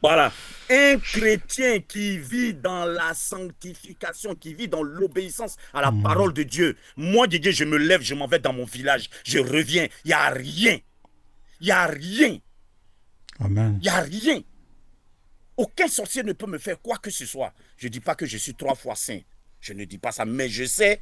Voilà. Un chrétien qui vit dans la sanctification, qui vit dans l'obéissance à la parole de Dieu. Moi, Didier, je me lève, je m'en vais dans mon village, je reviens. Il n'y a rien. Il n'y a rien. Amen. Il n'y a rien. Aucun sorcier ne peut me faire quoi que ce soit. Je ne dis pas que je suis 3 fois saint. Je ne dis pas ça, mais je sais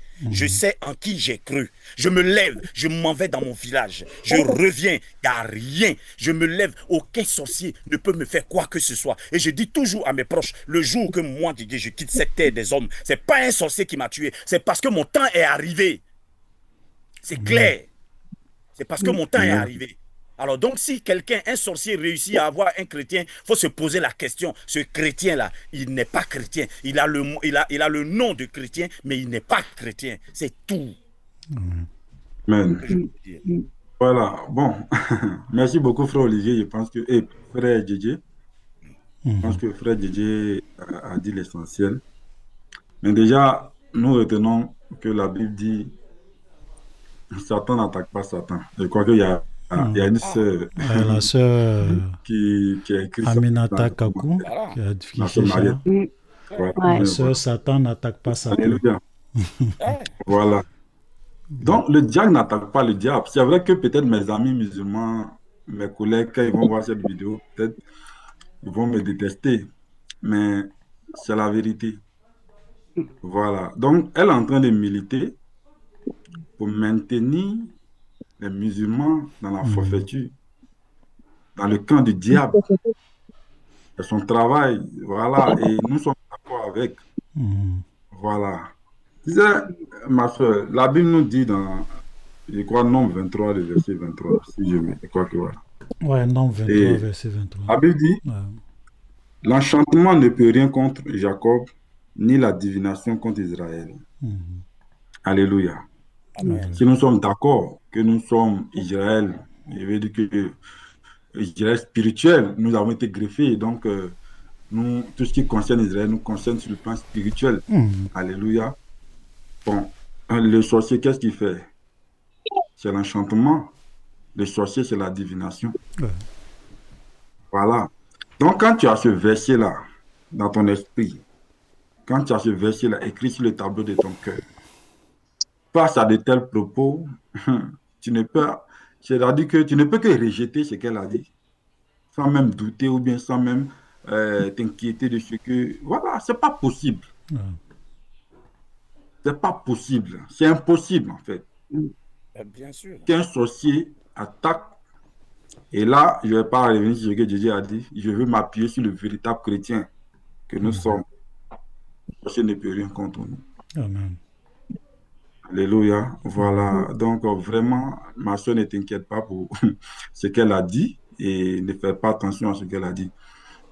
en qui j'ai cru. Je me lève, je m'en vais dans mon village. Je reviens, il n'y a rien. Je me lève, aucun sorcier ne peut me faire quoi que ce soit. Et je dis toujours à mes proches, le jour que moi, Didier, je quitte cette terre des hommes, ce n'est pas un sorcier qui m'a tué, c'est parce que mon temps est arrivé. C'est clair. C'est parce que mon temps est arrivé. Alors donc, si quelqu'un, un sorcier réussit à avoir un chrétien, il faut se poser la question, ce chrétien-là, il n'est pas chrétien. Il a le nom de chrétien, mais il n'est pas chrétien. C'est tout. Amen. Voilà, bon. Merci beaucoup, frère Olivier. Je pense que, frère Djidji, je pense que frère Djidji a dit l'essentiel. Mais déjà, nous retenons que la Bible dit Satan n'attaque pas Satan. Je crois qu'il y a une sœur La sœur qui a écrit ça. Aminata Kakou qui a écrit ça. Voilà. La sœur Satan n'attaque pas Satan. Alléluia. Voilà. Donc, le diable n'attaque pas le diable. C'est vrai que peut-être mes amis musulmans, mes collègues, quand ils vont voir cette vidéo, peut-être ils vont me détester. Mais c'est la vérité. Voilà. Donc, elle est en train de militer pour maintenir les musulmans dans la forfaiture, dans le camp du diable. C'est son travail, voilà, et nous sommes d'accord avec. Voilà. Tu sais, ma soeur, la Bible nous dit dans je crois, Nombre 23, le verset 23. Si je crois que voilà. Ouais, Nombre 23, Et verset 23. la Bible dit, Ouais. l'enchantement ne peut rien contre Jacob, ni la divination contre Israël. Mhm. Alléluia. Amen. Si nous sommes d'accord que nous sommes Israël, je veux dire que Israël spirituel, nous avons été greffés, donc nous, tout ce qui concerne Israël nous concerne sur le plan spirituel. Mhm. Alléluia. Bon, le sorcier, qu'est-ce qu'il fait? C'est l'enchantement. Le sorcier, c'est la divination. Ouais. Voilà. Donc, quand tu as ce verset-là dans ton esprit, quand tu as ce verset-là écrit sur le tableau de ton cœur, face à de tels propos, tu ne peux, c'est-à-dire que tu ne peux que rejeter ce qu'elle a dit, sans même douter ou bien sans même t'inquiéter de ce que... Voilà, c'est pas possible. Ouais. C'est pas possible. C'est impossible, en fait. Bien sûr. Qu'un sorcier attaque. Et là, je ne vais pas revenir sur ce que Jésus a dit. Je veux m'appuyer sur le véritable chrétien que nous sommes. Le sorcier ne peut rien contre nous. Amen. Alléluia. Voilà. Donc, vraiment, ma soeur ne t'inquiète pas pour ce qu'elle a dit et ne faites pas attention à ce qu'elle a dit.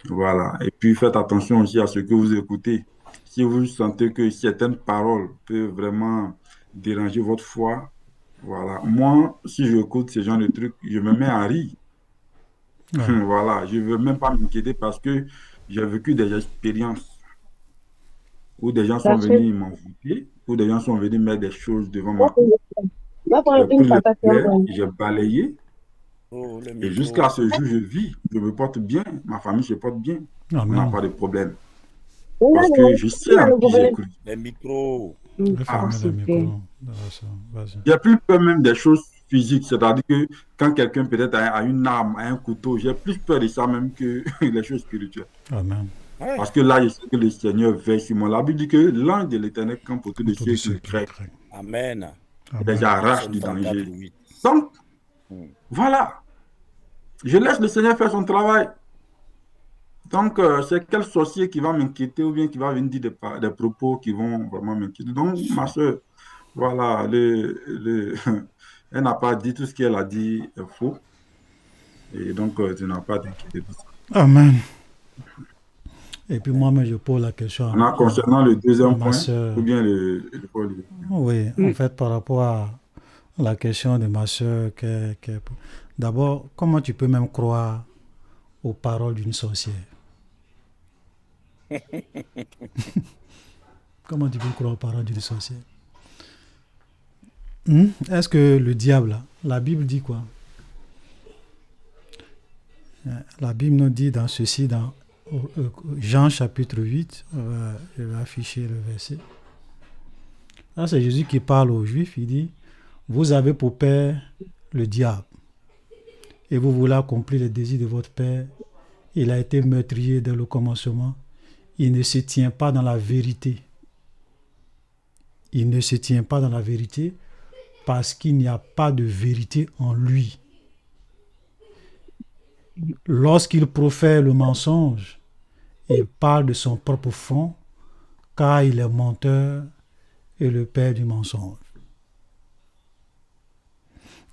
Voilà. Et puis, faites attention aussi à ce que vous écoutez. Si vous sentez que certaines paroles peuvent vraiment déranger votre foi, voilà. Moi, si j'écoute ce genre de trucs, je me mets à rire. Ouais. Voilà. Je ne veux même pas m'inquiéter parce que j'ai vécu des expériences où des gens sont venus m'envoûter, où des gens sont venus mettre des choses devant ma cour. J'ai pris le verre, j'ai balayé. Oh, le Et micro. jusqu'à ce jour, je vis, je me porte bien, ma famille se porte bien. On n'a Amen. pas de problème. Parce que je sais en qui j'ai cru. Les micros. Je vais fermer le super. micro. Vas-y. J'ai plus peur même des choses physiques. C'est-à-dire que quand quelqu'un peut-être a une arme, a un couteau, j'ai plus peur de ça même que les choses spirituelles. Amen. Ouais. Parce que là, je sais que le Seigneur veille sur moi. La Bible dit que l'ange de l'Éternel campe autour de Autour de ceux ceux qui qui le le craignent. craignent. Amen. Et les Amen. arrache Psaume du 34, danger. 8. Donc, Mm. voilà. Je laisse le Seigneur faire son travail. Donc, c'est quel sorcier qui va m'inquiéter ou bien qui va venir dire des propos qui vont vraiment m'inquiéter. Donc, ma soeur, voilà, elle n'a pas dit tout ce qu'elle a dit est faux. Et donc, tu n'as pas d'inquiéter de ça. Amen. Et puis moi-même, je pose la question On a concernant le à deuxième ma point, soeur. ou bien Oui, en fait, par rapport à la question de ma soeur, d'abord, comment tu peux même croire aux paroles d'une sorcière? Comment tu peux croire aux paroles d'une sorcière? Est-ce que le diable, la Bible dit quoi? La Bible nous dit dans ceci, dans Jean chapitre 8, je vais afficher le verset. Là, c'est Jésus qui parle aux Juifs, il dit, vous avez pour père le diable, et vous voulez accomplir les désirs de votre père. Il a été meurtrier dès le commencement. Il ne se tient pas dans la vérité. Il ne se tient pas dans la vérité parce qu'il n'y a pas de vérité en lui. Lorsqu'il profère le mensonge, il parle de son propre fond, car il est menteur et le père du mensonge.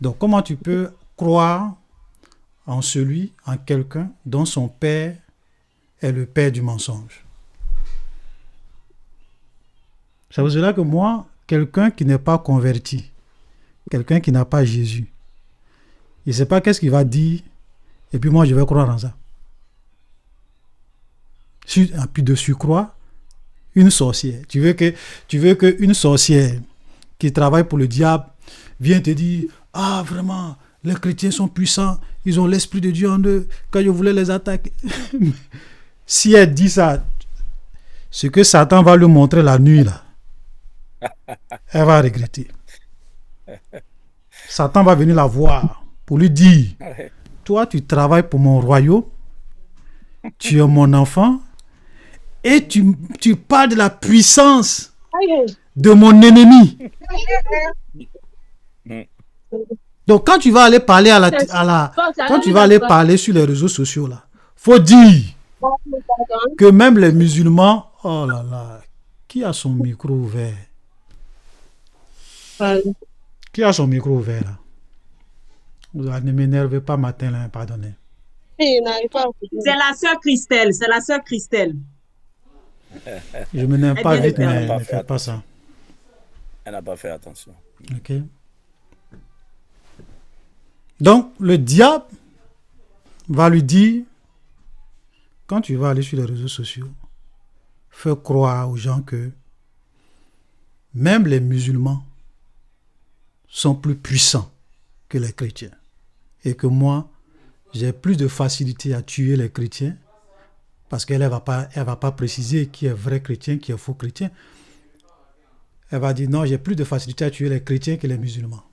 Donc, comment tu peux croire en quelqu'un dont son père est le père du mensonge? C'est pour cela que moi, quelqu'un qui n'est pas converti, quelqu'un qui n'a pas Jésus, il ne sait pas qu'est-ce qu'il va dire, et puis moi je vais croire en ça. Puis de surcroît, une sorcière. Tu veux que une sorcière qui travaille pour le diable vienne te dire, ah vraiment, les chrétiens sont puissants, ils ont l'esprit de Dieu en eux, quand je voulais les attaquer. Si elle dit ça, ce que Satan va lui montrer la nuit là, elle va regretter. Satan va venir la voir pour lui dire, toi tu travailles pour mon royaume, tu es mon enfant, et tu parles de la puissance de mon ennemi. Donc quand tu vas aller parler quand tu vas aller parler sur les réseaux sociaux là, faut dire que même les musulmans, oh là là, qui a son micro ouvert? Qui a son micro ouvert là? Ne m'énervez pas matin là, pardonnez. Il n'arrive pas à C'est la sœur Christelle. C'est la sœur Christelle. Je m'énerve Elle pas vient de vite, mais terminer. ne faites pas ça. Elle n'a pas fait attention. Ok. Donc, le diable va lui dire, quand tu vas aller sur les réseaux sociaux, fais croire aux gens que même les musulmans sont plus puissants que les chrétiens. Et que moi, j'ai plus de facilité à tuer les chrétiens parce qu'elle ne va pas préciser qui est vrai chrétien, qui est faux chrétien. Elle va dire non, j'ai plus de facilité à tuer les chrétiens que les musulmans.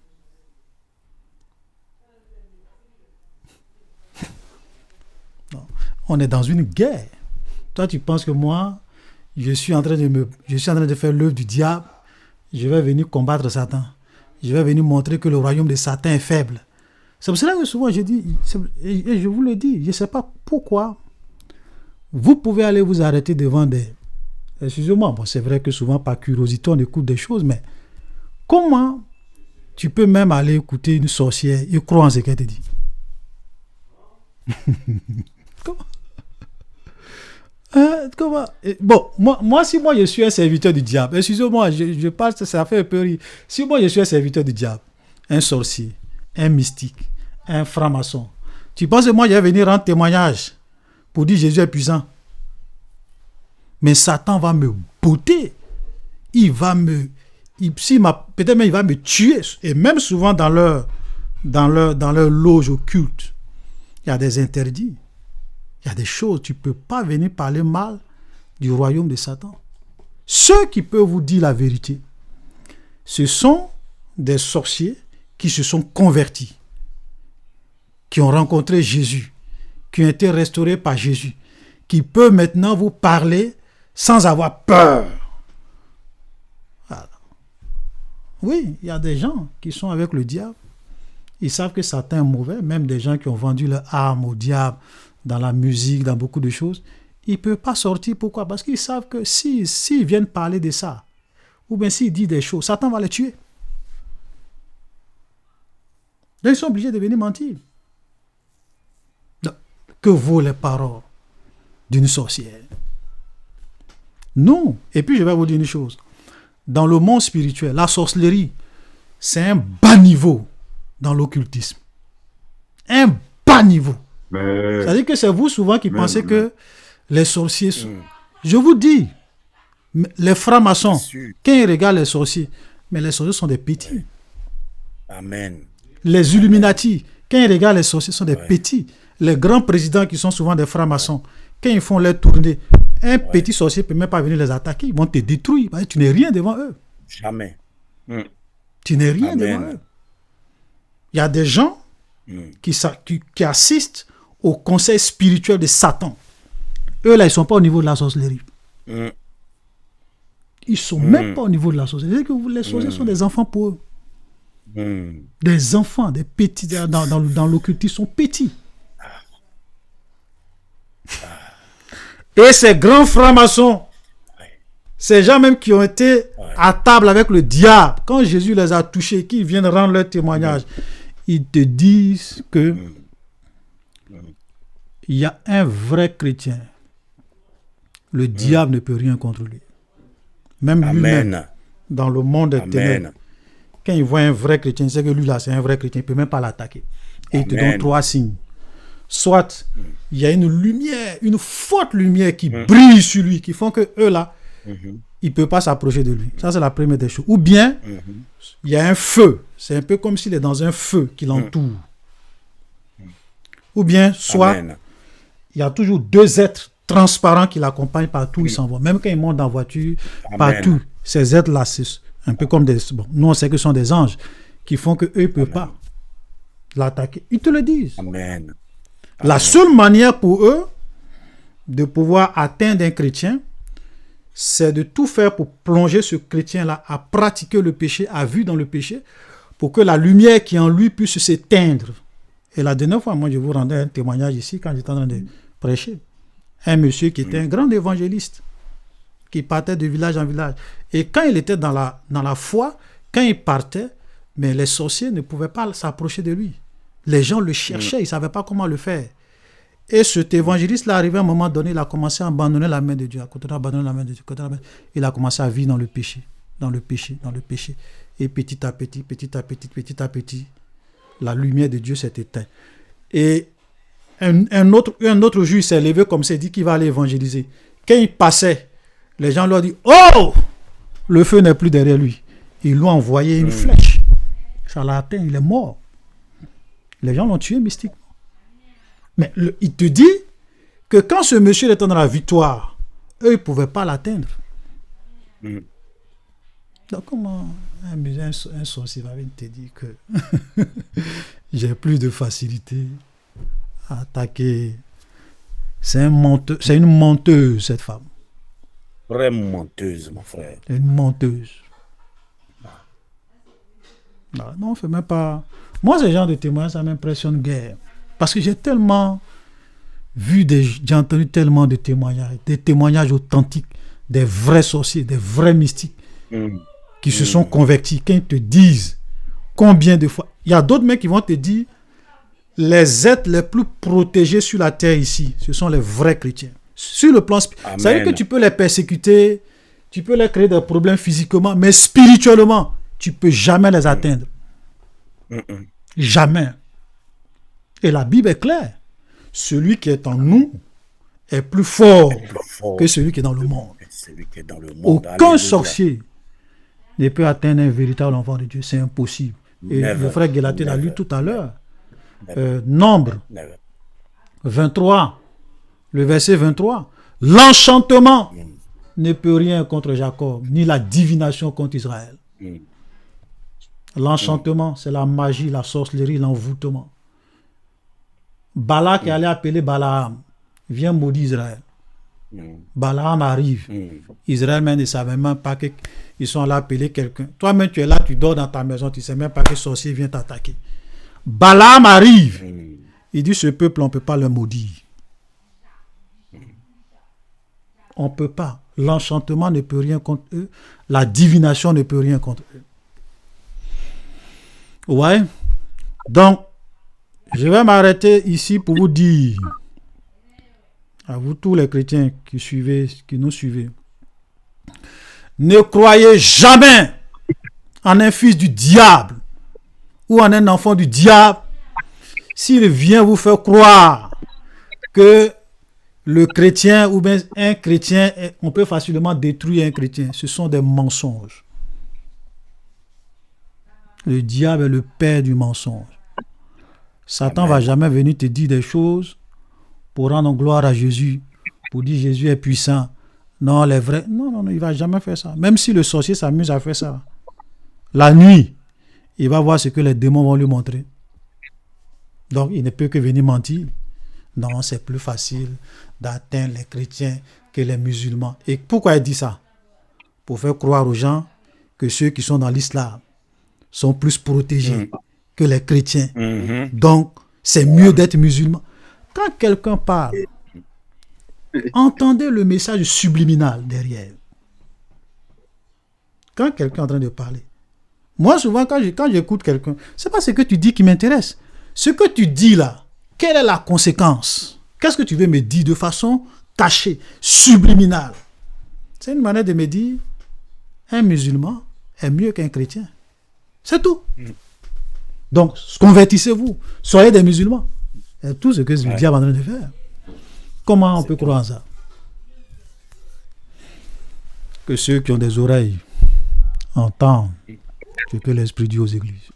Non. On est dans une guerre. Toi, tu penses que moi, je suis en train de faire l'œuvre du diable. Je vais venir combattre Satan. Je vais venir montrer que le royaume de Satan est faible. C'est pour cela que souvent je dis, et je vous le dis, je ne sais pas pourquoi. Vous pouvez aller vous arrêter devant des... Excusez-moi, bon, c'est vrai que souvent par curiosité on écoute des choses, mais comment tu peux même aller écouter une sorcière et croire en ce qu'elle te dit? Comment? Comment? Bon, moi, si moi je suis un serviteur du diable, excusez-moi, je parle, ça fait un peu rire. Si moi je suis un serviteur du diable, un sorcier, un mystique, un franc-maçon, tu penses que moi je vais venir rendre témoignage pour dire Jésus est puissant? Mais Satan va me botter. Il va me... peut-être même il va me tuer. Et même souvent dans leur loge occulte, il y a des interdits. Il y a des choses, tu ne peux pas venir parler mal du royaume de Satan. Ceux qui peuvent vous dire la vérité, ce sont des sorciers qui se sont convertis, qui ont rencontré Jésus, qui ont été restaurés par Jésus, qui peuvent maintenant vous parler sans avoir peur. Voilà. Oui, il y a des gens qui sont avec le diable. Ils savent que Satan est mauvais, même des gens qui ont vendu leur âme au diable, dans la musique, dans beaucoup de choses, ils ne peuvent pas sortir. Pourquoi? Parce qu'ils savent que s'ils viennent parler de ça, ou bien s'ils disent des choses, Satan va les tuer. Donc ils sont obligés de venir mentir. Donc, que vaut les paroles d'une sorcière? Non. Et puis je vais vous dire une chose. Dans le monde spirituel, la sorcellerie, c'est un bas niveau dans l'occultisme. Un bas niveau. C'est-à-dire que c'est vous souvent qui pensez que les sorciers sont... Je vous dis, les francs-maçons, quand ils regardent les sorciers, mais les sorciers sont des petits. Amen. Les Illuminati, quand ils regardent les sorciers, sont des petits. Les grands présidents qui sont souvent des francs-maçons, quand ils font leur tournée, un petit sorcier ne peut même pas venir les attaquer. Ils vont te détruire. Tu n'es rien devant eux. Jamais. Tu n'es rien devant eux. Il y a des gens qui assistent au conseil spirituel de Satan. Eux, là, ils ne sont pas au niveau de la sorcellerie. Ils ne sont même pas au niveau de la sorcellerie. Que les sorciers sont des enfants pour eux. Des enfants, des petits, dans l'occultisme, sont petits. Et ces grands francs-maçons, ces gens même qui ont été à table avec le diable, quand Jésus les a touchés, qu'ils viennent rendre leur témoignage, ils te disent que il y a un vrai chrétien. Le diable ne peut rien contre lui. Même lui-même, dans le monde des ténèbres, quand il voit un vrai chrétien, il sait que lui là, c'est un vrai chrétien, il ne peut même pas l'attaquer. Et il te donne 3 signes. Soit il y a une lumière, une forte lumière qui brille sur lui, qui font que eux là, ils ne peuvent pas s'approcher de lui. Ça, c'est la première des choses. Ou bien, il y a un feu. C'est un peu comme s'il est dans un feu qui l'entoure. Ou bien, soit, il y a toujours 2 êtres transparents qui l'accompagnent partout où ils s'en vont. Même quand ils montent dans la voiture, partout, ces êtres-là, c'est un peu comme des... Bon, nous, on sait que ce sont des anges qui font qu'eux, ils ne peuvent pas l'attaquer. Ils te le disent. Amen. La seule manière pour eux de pouvoir atteindre un chrétien, c'est de tout faire pour plonger ce chrétien-là à pratiquer le péché, à vivre dans le péché, pour que la lumière qui est en lui puisse s'éteindre. Et la dernière fois, moi, je vous rendais un témoignage ici quand j'étais en train de prêcher. Un monsieur qui était un grand évangéliste, qui partait de village en village. Et quand il était dans la foi, quand il partait, Mais les sorciers ne pouvaient pas s'approcher de lui. Les gens le cherchaient, ils ne savaient pas comment le faire. Et cet évangéliste-là, arrivé à un moment donné, il a commencé à abandonner la main de Dieu. Il a commencé à vivre dans le péché, dans le péché, dans le péché. Et petit à petit, la lumière de Dieu s'est éteinte. Et un autre juge s'est levé comme ça, il dit qu'il va aller évangéliser. Quand il passait, les gens lui ont dit « Oh !» Le feu n'est plus derrière lui. Ils lui ont envoyé une flèche. Ça l'a atteint, il est mort. Les gens l'ont tué mystiquement. Mais il te dit que quand ce monsieur était dans la victoire, eux, ils ne pouvaient pas l'atteindre. Donc comment un sorcier va venir te dire que j'ai plus de facilité à attaquer? C'est une menteuse, cette femme. Vraie menteuse, mon frère. Une menteuse. Non, on ne fait même pas... Moi, ce genre de témoignages, ça m'impressionne guère. Parce que j'ai tellement j'ai entendu tellement de témoignages, des témoignages authentiques, des vrais sorciers, des vrais mystiques qui se sont convertis. Quand ils te disent combien de fois... Il y a d'autres mecs qui vont te dire les êtres les plus protégés sur la terre ici, ce sont les vrais chrétiens. Sur le plan spirituel, ça veut dire que tu peux les persécuter, tu peux leur créer des problèmes physiquement, mais spirituellement, tu ne peux jamais les atteindre. Jamais. Et la Bible est claire. Celui qui est en nous est plus fort que celui qui est dans le monde. Aucun sorcier ne peut atteindre un véritable enfant de Dieu. C'est impossible. Et le frère Guélaté l'a lu tout à l'heure. Nombre 23, le verset 23. L'enchantement ne peut rien contre Jacob, ni la divination contre Israël. L'enchantement, c'est la magie, la sorcellerie, l'envoûtement. Balak est allé appeler Balaam. Viens maudire Israël. Balaam arrive. Israël même ne savait même pas qu'ils sont allés appeler quelqu'un. Toi-même, tu es là, tu dors dans ta maison, tu ne sais même pas que sorcier vient t'attaquer. Balaam arrive. Il dit, ce peuple, on ne peut pas le maudire. On ne peut pas. L'enchantement ne peut rien contre eux. La divination ne peut rien contre eux. Ouais. Donc, je vais m'arrêter ici pour vous dire, à vous tous les chrétiens qui nous suivez, ne croyez jamais en un fils du diable ou en un enfant du diable s'il vient vous faire croire que le chrétien ou bien un chrétien, on peut facilement détruire un chrétien. Ce sont des mensonges. Le diable est le père du mensonge. Satan ne va jamais venir te dire des choses pour rendre gloire à Jésus, pour dire Jésus est puissant. Non, les vrais. Non, il ne va jamais faire ça. Même si le sorcier s'amuse à faire ça. La nuit, il va voir ce que les démons vont lui montrer. Donc, il ne peut que venir mentir. Non, c'est plus facile d'atteindre les chrétiens que les musulmans. Et pourquoi il dit ça? Pour faire croire aux gens que ceux qui sont dans l'islam sont plus protégés que les chrétiens. Donc, c'est mieux d'être musulman. Quand quelqu'un parle, entendez le message subliminal derrière. Quand quelqu'un est en train de parler. Moi, souvent, quand j'écoute quelqu'un, c'est pas ce que tu dis qui m'intéresse. Ce que tu dis là, quelle est la conséquence? Qu'est-ce que tu veux me dire de façon cachée, subliminale? C'est une manière de me dire, un musulman est mieux qu'un chrétien. C'est tout. Donc, convertissez-vous. Soyez des musulmans. C'est tout ce que le diable est en train de faire. Comment on peut croire en ça? Que ceux qui ont des oreilles entendent ce que l'Esprit dit aux églises.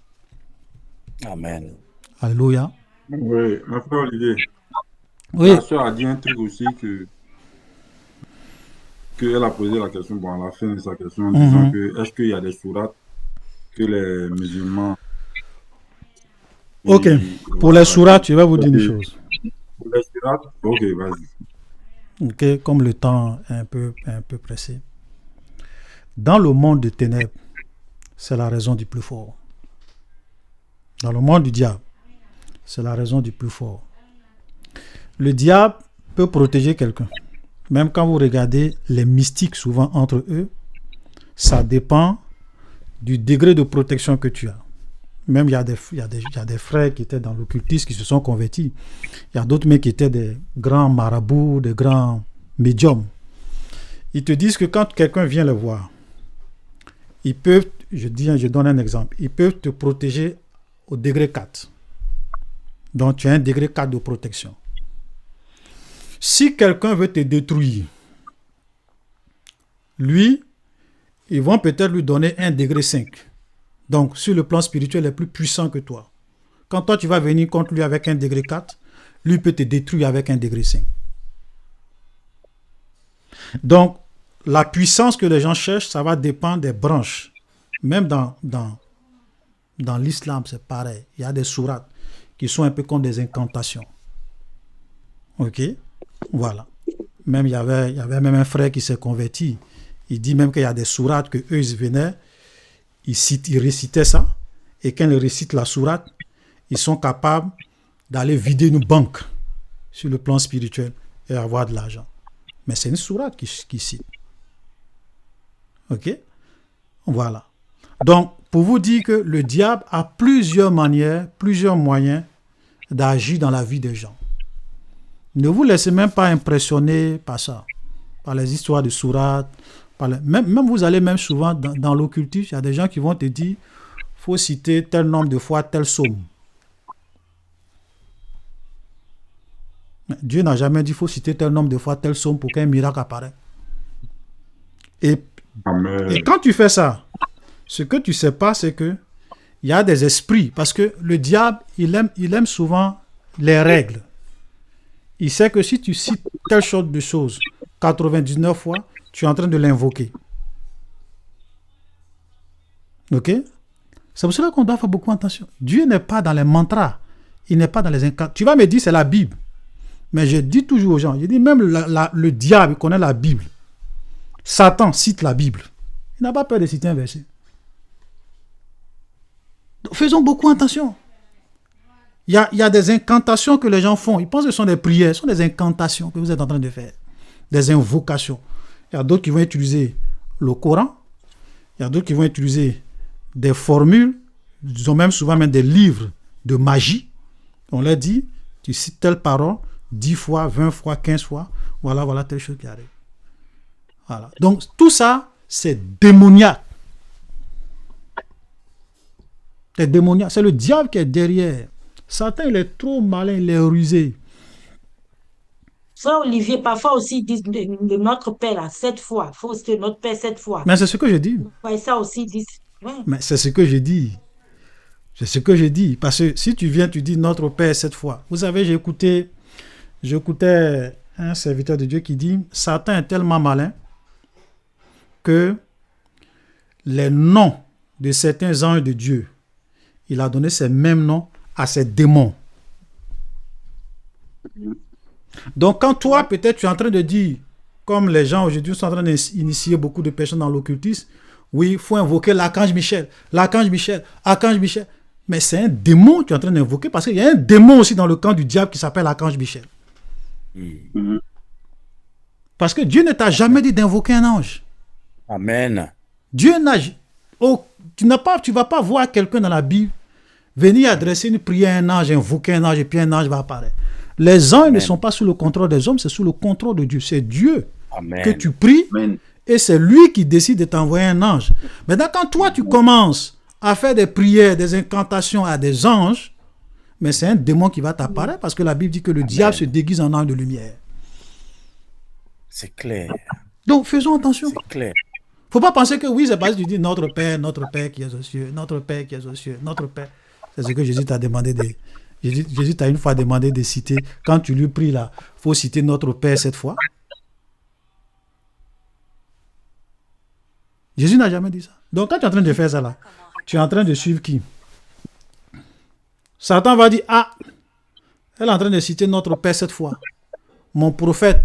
Amen. Alléluia. Oui, ma frère Olivier. Oui. Ma soeur a dit un truc aussi qu'elle a posé la question, bon, à la fin de sa question, en disant que est-ce qu'il y a des sourates que les musulmans... Ok. Pour les sourates, je vais vous dire une chose. Pour les sourates, ok, vas-y. Ok, comme le temps est un peu pressé. Dans le monde des ténèbres, c'est la raison du plus fort. Dans le monde du diable, c'est la raison du plus fort. Le diable peut protéger quelqu'un. Même quand vous regardez les mystiques, souvent entre eux, ça dépend du degré de protection que tu as. Même il y a des frères qui étaient dans l'occultisme qui se sont convertis. Il y a d'autres mecs qui étaient des grands marabouts, des grands médiums. Ils te disent que quand quelqu'un vient le voir, ils peuvent, je donne un exemple, ils peuvent te protéger au degré 4. Donc tu as un degré 4 de protection. Si quelqu'un veut te détruire, lui, ils vont peut-être lui donner un degré 5. Donc, sur le plan spirituel, il est plus puissant que toi. Quand toi, tu vas venir contre lui avec un degré 4, lui peut te détruire avec un degré 5. Donc, la puissance que les gens cherchent, ça va dépendre des branches. Même dans l'islam, c'est pareil. Il y a des sourates qui sont un peu comme des incantations. Ok? Voilà. Même il y avait même un frère qui s'est converti. Il dit même qu'il y a des sourates que eux ils venaient, ils récitaient ça, et quand ils récitent la sourate, ils sont capables d'aller vider une banque sur le plan spirituel et avoir de l'argent. Mais c'est une sourate qui cite. Ok? Voilà. Donc, pour vous dire que le diable a plusieurs manières, plusieurs moyens d'agir dans la vie des gens. Ne vous laissez même pas impressionner par ça, par les histoires de sourates. Même vous allez même souvent dans l'occultisme, il y a des gens qui vont te dire faut citer tel nombre de fois tel psaume. Dieu n'a jamais dit faut citer tel nombre de fois tel psaume pour qu'un miracle apparaisse. Et quand tu fais ça, ce que tu ne sais pas, c'est que il y a des esprits, parce que le diable, il aime souvent les règles. Il sait que si tu cites telle sorte de choses 99 fois, tu es en train de l'invoquer. Ok? C'est pour cela qu'on doit faire beaucoup attention. Dieu n'est pas dans les mantras. Il n'est pas dans les incantations. Tu vas me dire c'est la Bible. Mais je dis toujours aux gens, je dis même le diable connaît la Bible. Satan cite la Bible. Il n'a pas peur de citer un verset. Donc, faisons beaucoup attention. Il y a des incantations que les gens font. Ils pensent que ce sont des prières. Ce sont des incantations que vous êtes en train de faire. Des invocations. Il y a d'autres qui vont utiliser le Coran. Il y a d'autres qui vont utiliser des formules. Ils ont même souvent des livres de magie. On leur dit, tu cites telle parole 10 fois, 20 fois, 15 fois. Voilà telle chose qui arrive. Voilà. Donc, tout ça, c'est démoniaque. C'est démoniaque. C'est le diable qui est derrière. Satan, il est trop malin, il est rusé. Frère Olivier, parfois aussi, ils disent de notre Père là, 7 fois. Il faut citer notre Père 7 fois. Mais c'est ce que je dis. Ouais, ça aussi, ils disent. Ouais. Mais c'est ce que je dis. C'est ce que je dis. Parce que si tu viens, tu dis notre Père 7 fois. Vous savez, j'écoutais un serviteur de Dieu qui dit Satan est tellement malin que les noms de certains anges de Dieu, il a donné ces mêmes noms à ces démons. Donc quand toi, peut-être, tu es en train de dire, comme les gens aujourd'hui sont en train d'initier beaucoup de personnes dans l'occultisme, oui, il faut invoquer l'archange Michel, archange Michel. Mais c'est un démon que tu es en train d'invoquer parce qu'il y a un démon aussi dans le camp du diable qui s'appelle l'archange Michel. Parce que Dieu ne t'a jamais dit d'invoquer un ange. Amen. Dieu n'a... tu ne vas pas voir quelqu'un dans la Bible venir adresser une prière à un ange, invoquer un ange et puis un ange va apparaître. Les anges ne sont pas sous le contrôle des hommes, c'est sous le contrôle de Dieu. C'est Dieu que tu pries et c'est lui qui décide de t'envoyer un ange. Maintenant, quand toi, tu commences à faire des prières, des incantations à des anges, mais c'est un démon qui va t'apparaître parce que la Bible dit que le diable se déguise en ange de lumière. C'est clair. Donc, faisons attention. C'est clair. Faut pas penser que oui, c'est parce que tu dis notre Père qui est aux cieux, notre Père qui est aux cieux, notre Père. C'est ce que Jésus t'a demandé de... Jésus t'a une fois demandé de citer, quand tu lui pries là, il faut citer notre Père 7 fois. Jésus n'a jamais dit ça. Donc quand tu es en train de faire ça là, tu es en train de suivre qui? Satan va dire, elle est en train de citer notre Père 7 fois. Mon prophète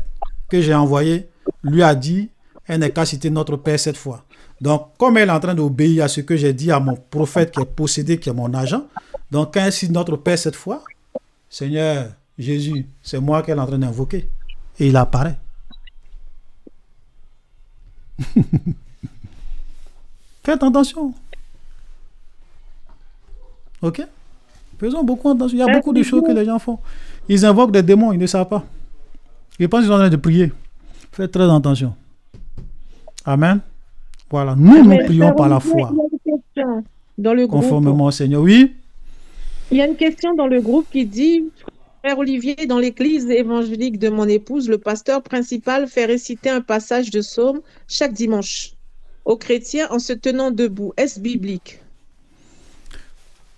que j'ai envoyé lui a dit, elle n'est qu'à citer notre Père 7 fois. Donc, comme elle est en train d'obéir à ce que j'ai dit à mon prophète qui est possédé, qui est mon agent, donc quand elle cite notre Père 7 fois, Seigneur Jésus, c'est moi qu'elle est en train d'invoquer. Et il apparaît. Faites attention. Ok? Faisons beaucoup attention. Il y a beaucoup de choses que les gens font. Ils invoquent des démons, ils ne savent pas. Ils pensent qu'ils sont en train de prier. Faites très attention. Amen. Voilà. Nous prions par la foi. Il y a une question dans le groupe. Conformément au Seigneur. Oui. Il y a une question dans le groupe qui dit: Frère Olivier, dans l'église évangélique de mon épouse, le pasteur principal fait réciter un passage de psaume chaque dimanche aux chrétiens en se tenant debout. Est-ce biblique?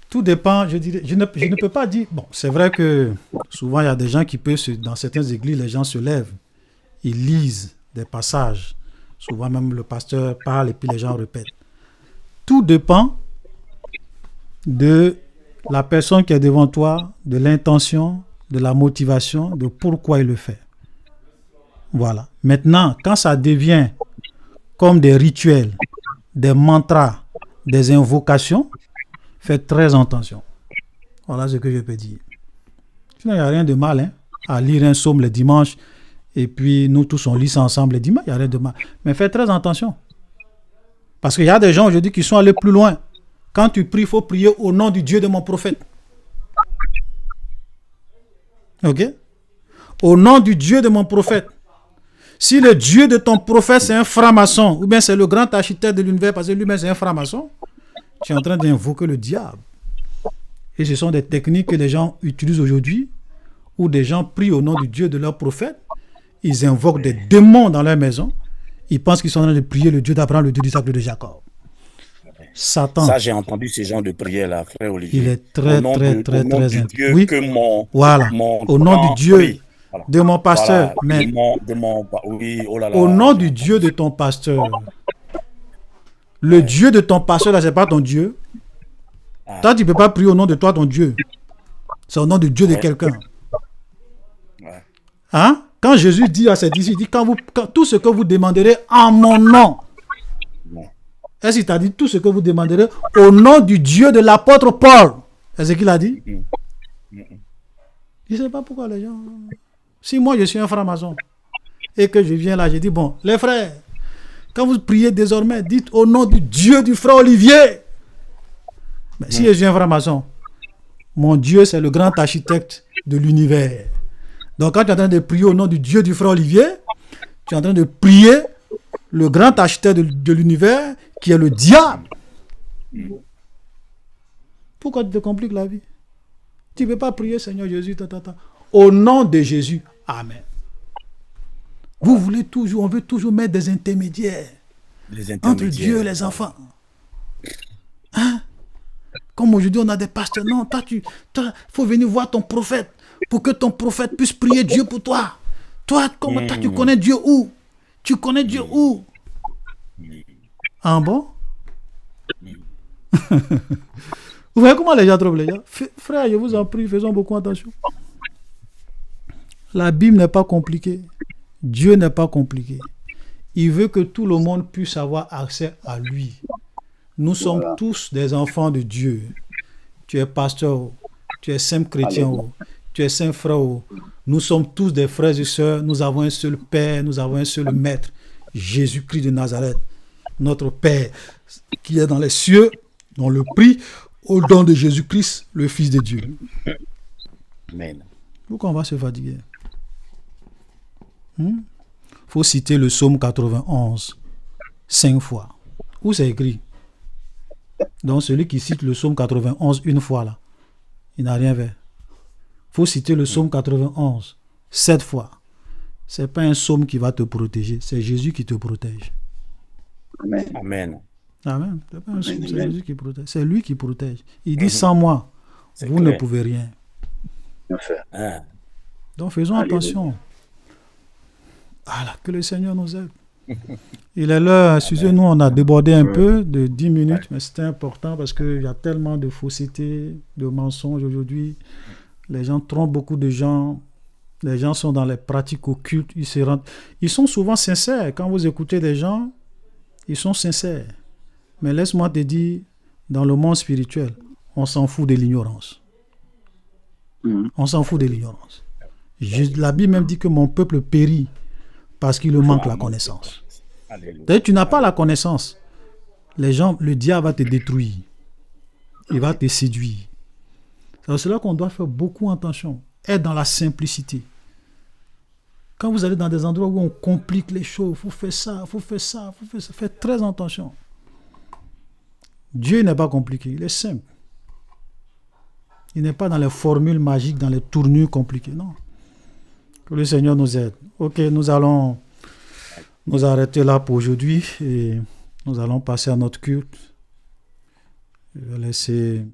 Tout dépend, je dirais. Je ne peux pas dire. Bon, c'est vrai que souvent, il y a des gens qui peuvent, dans certaines églises, les gens se lèvent, ils lisent des passages. Souvent, même le pasteur parle et puis les gens répètent. Tout dépend de la personne qui est devant toi, de l'intention, de la motivation, de pourquoi il le fait. Voilà. Maintenant, quand ça devient comme des rituels, des mantras, des invocations, faites très attention. Voilà ce que je peux dire. Sinon, il n'y a rien de mal à lire un psaume le dimanche et puis nous tous on lit ça ensemble le dimanche, il n'y a rien de mal. Mais faites très attention. Parce qu'il y a des gens aujourd'hui qui sont allés plus loin. Quand tu pries, il faut prier au nom du Dieu de mon prophète. Ok? Au nom du Dieu de mon prophète. Si le Dieu de ton prophète c'est un franc-maçon, ou bien c'est le grand architecte de l'univers parce que lui-même c'est un franc-maçon, tu es en train d'invoquer le diable. Et ce sont des techniques que les gens utilisent aujourd'hui, où des gens prient au nom du Dieu de leur prophète, ils invoquent des démons dans leur maison, ils pensent qu'ils sont en train de prier le Dieu d'Abraham, le Dieu d'Isaac, le Dieu de Jacob. Satan. Ça, j'ai entendu ce genre de prière-là, frère Olivier. Il est très intime. Oui. Voilà. Au nom du Dieu oui. Voilà. De mon pasteur. Voilà. Mais oui, oh là là. Au nom du Dieu de ton pasteur. Le Dieu de ton pasteur, là, c'est pas ton Dieu. Toi, tu ne peux pas prier au nom de toi, ton Dieu. C'est au nom du Dieu de quelqu'un. Ouais. Hein? Quand Jésus dit à ses disciples, il dit, quand tout ce que vous demanderez en mon nom. Est-ce qu'il t'a dit tout ce que vous demanderez au nom du Dieu de l'apôtre Paul? Est-ce qu'il a dit? Je ne sais pas pourquoi les gens... Si moi je suis un franc-maçon et que je viens là, je dis, bon, les frères, quand vous priez désormais, dites au nom du Dieu du frère Olivier. Mais si je suis un franc-maçon, mon Dieu c'est le grand architecte de l'univers. Donc quand tu es en train de prier au nom du Dieu du frère Olivier, tu es en train de prier le grand architecte de l'univers qui est le diable. Pourquoi tu te compliques la vie? Tu ne peux pas prier Seigneur Jésus, au nom de Jésus. Amen. Vous voulez toujours, on veut toujours mettre des intermédiaires entre Dieu et les enfants. Hein? Comme aujourd'hui on a des pasteurs. Non, toi, faut venir voir ton prophète pour que ton prophète puisse prier Dieu pour toi. Toi, tu connais Dieu où? Tu connais Dieu où? Ah bon? Vous voyez comment les gens trouvent les gens? Frère, je vous en prie, faisons beaucoup attention. La Bible n'est pas compliquée. Dieu n'est pas compliqué. Il veut que tout le monde puisse avoir accès à lui. Nous sommes tous des enfants de Dieu. Tu es pasteur, tu es simple chrétien, tu es saint frère. Nous sommes tous des frères et sœurs. Nous avons un seul Père, nous avons un seul Maître, Jésus-Christ de Nazareth. Notre Père qui est dans les cieux, on le prie au nom de Jésus-Christ, le Fils de Dieu. Amen. Pourquoi on va se fatiguer? Faut citer le psaume 91 5 fois. Où c'est écrit? Donc celui qui cite le psaume 91 une fois là, il n'a rien fait. Faut citer le psaume 91 7 fois. C'est pas un psaume qui va te protéger, c'est Jésus qui te protège. Amen. Amen. Amen. C'est pas un psaume, c'est Jésus qui protège. C'est lui qui protège. Il dit sans moi, vous ne pouvez rien. Donc faisons attention. Voilà, que le Seigneur nous aide. Il est l'heure, excusez-nous, on a débordé un peu de 10 minutes, mais c'était important parce qu'il y a tellement de fausseté, de mensonges aujourd'hui. Les gens trompent beaucoup de gens. Les gens sont dans les pratiques occultes. Ils sont souvent sincères. Quand vous écoutez des gens, ils sont sincères. Mais laisse-moi te dire, dans le monde spirituel, on s'en fout de l'ignorance. On s'en fout de l'ignorance. La Bible même dit que mon peuple périt parce qu'il lui manque la connaissance. D'ailleurs, tu n'as pas la connaissance. Le diable va te détruire. Il va te séduire. C'est cela qu'on doit faire beaucoup attention. Être dans la simplicité. Quand vous allez dans des endroits où on complique les choses, il faut faire ça, il faut faire ça, il faut faire ça. Faites très attention. Dieu n'est pas compliqué, il est simple. Il n'est pas dans les formules magiques, dans les tournures compliquées, non. Que le Seigneur nous aide. Ok, nous allons nous arrêter là pour aujourd'hui et nous allons passer à notre culte. Je vais laisser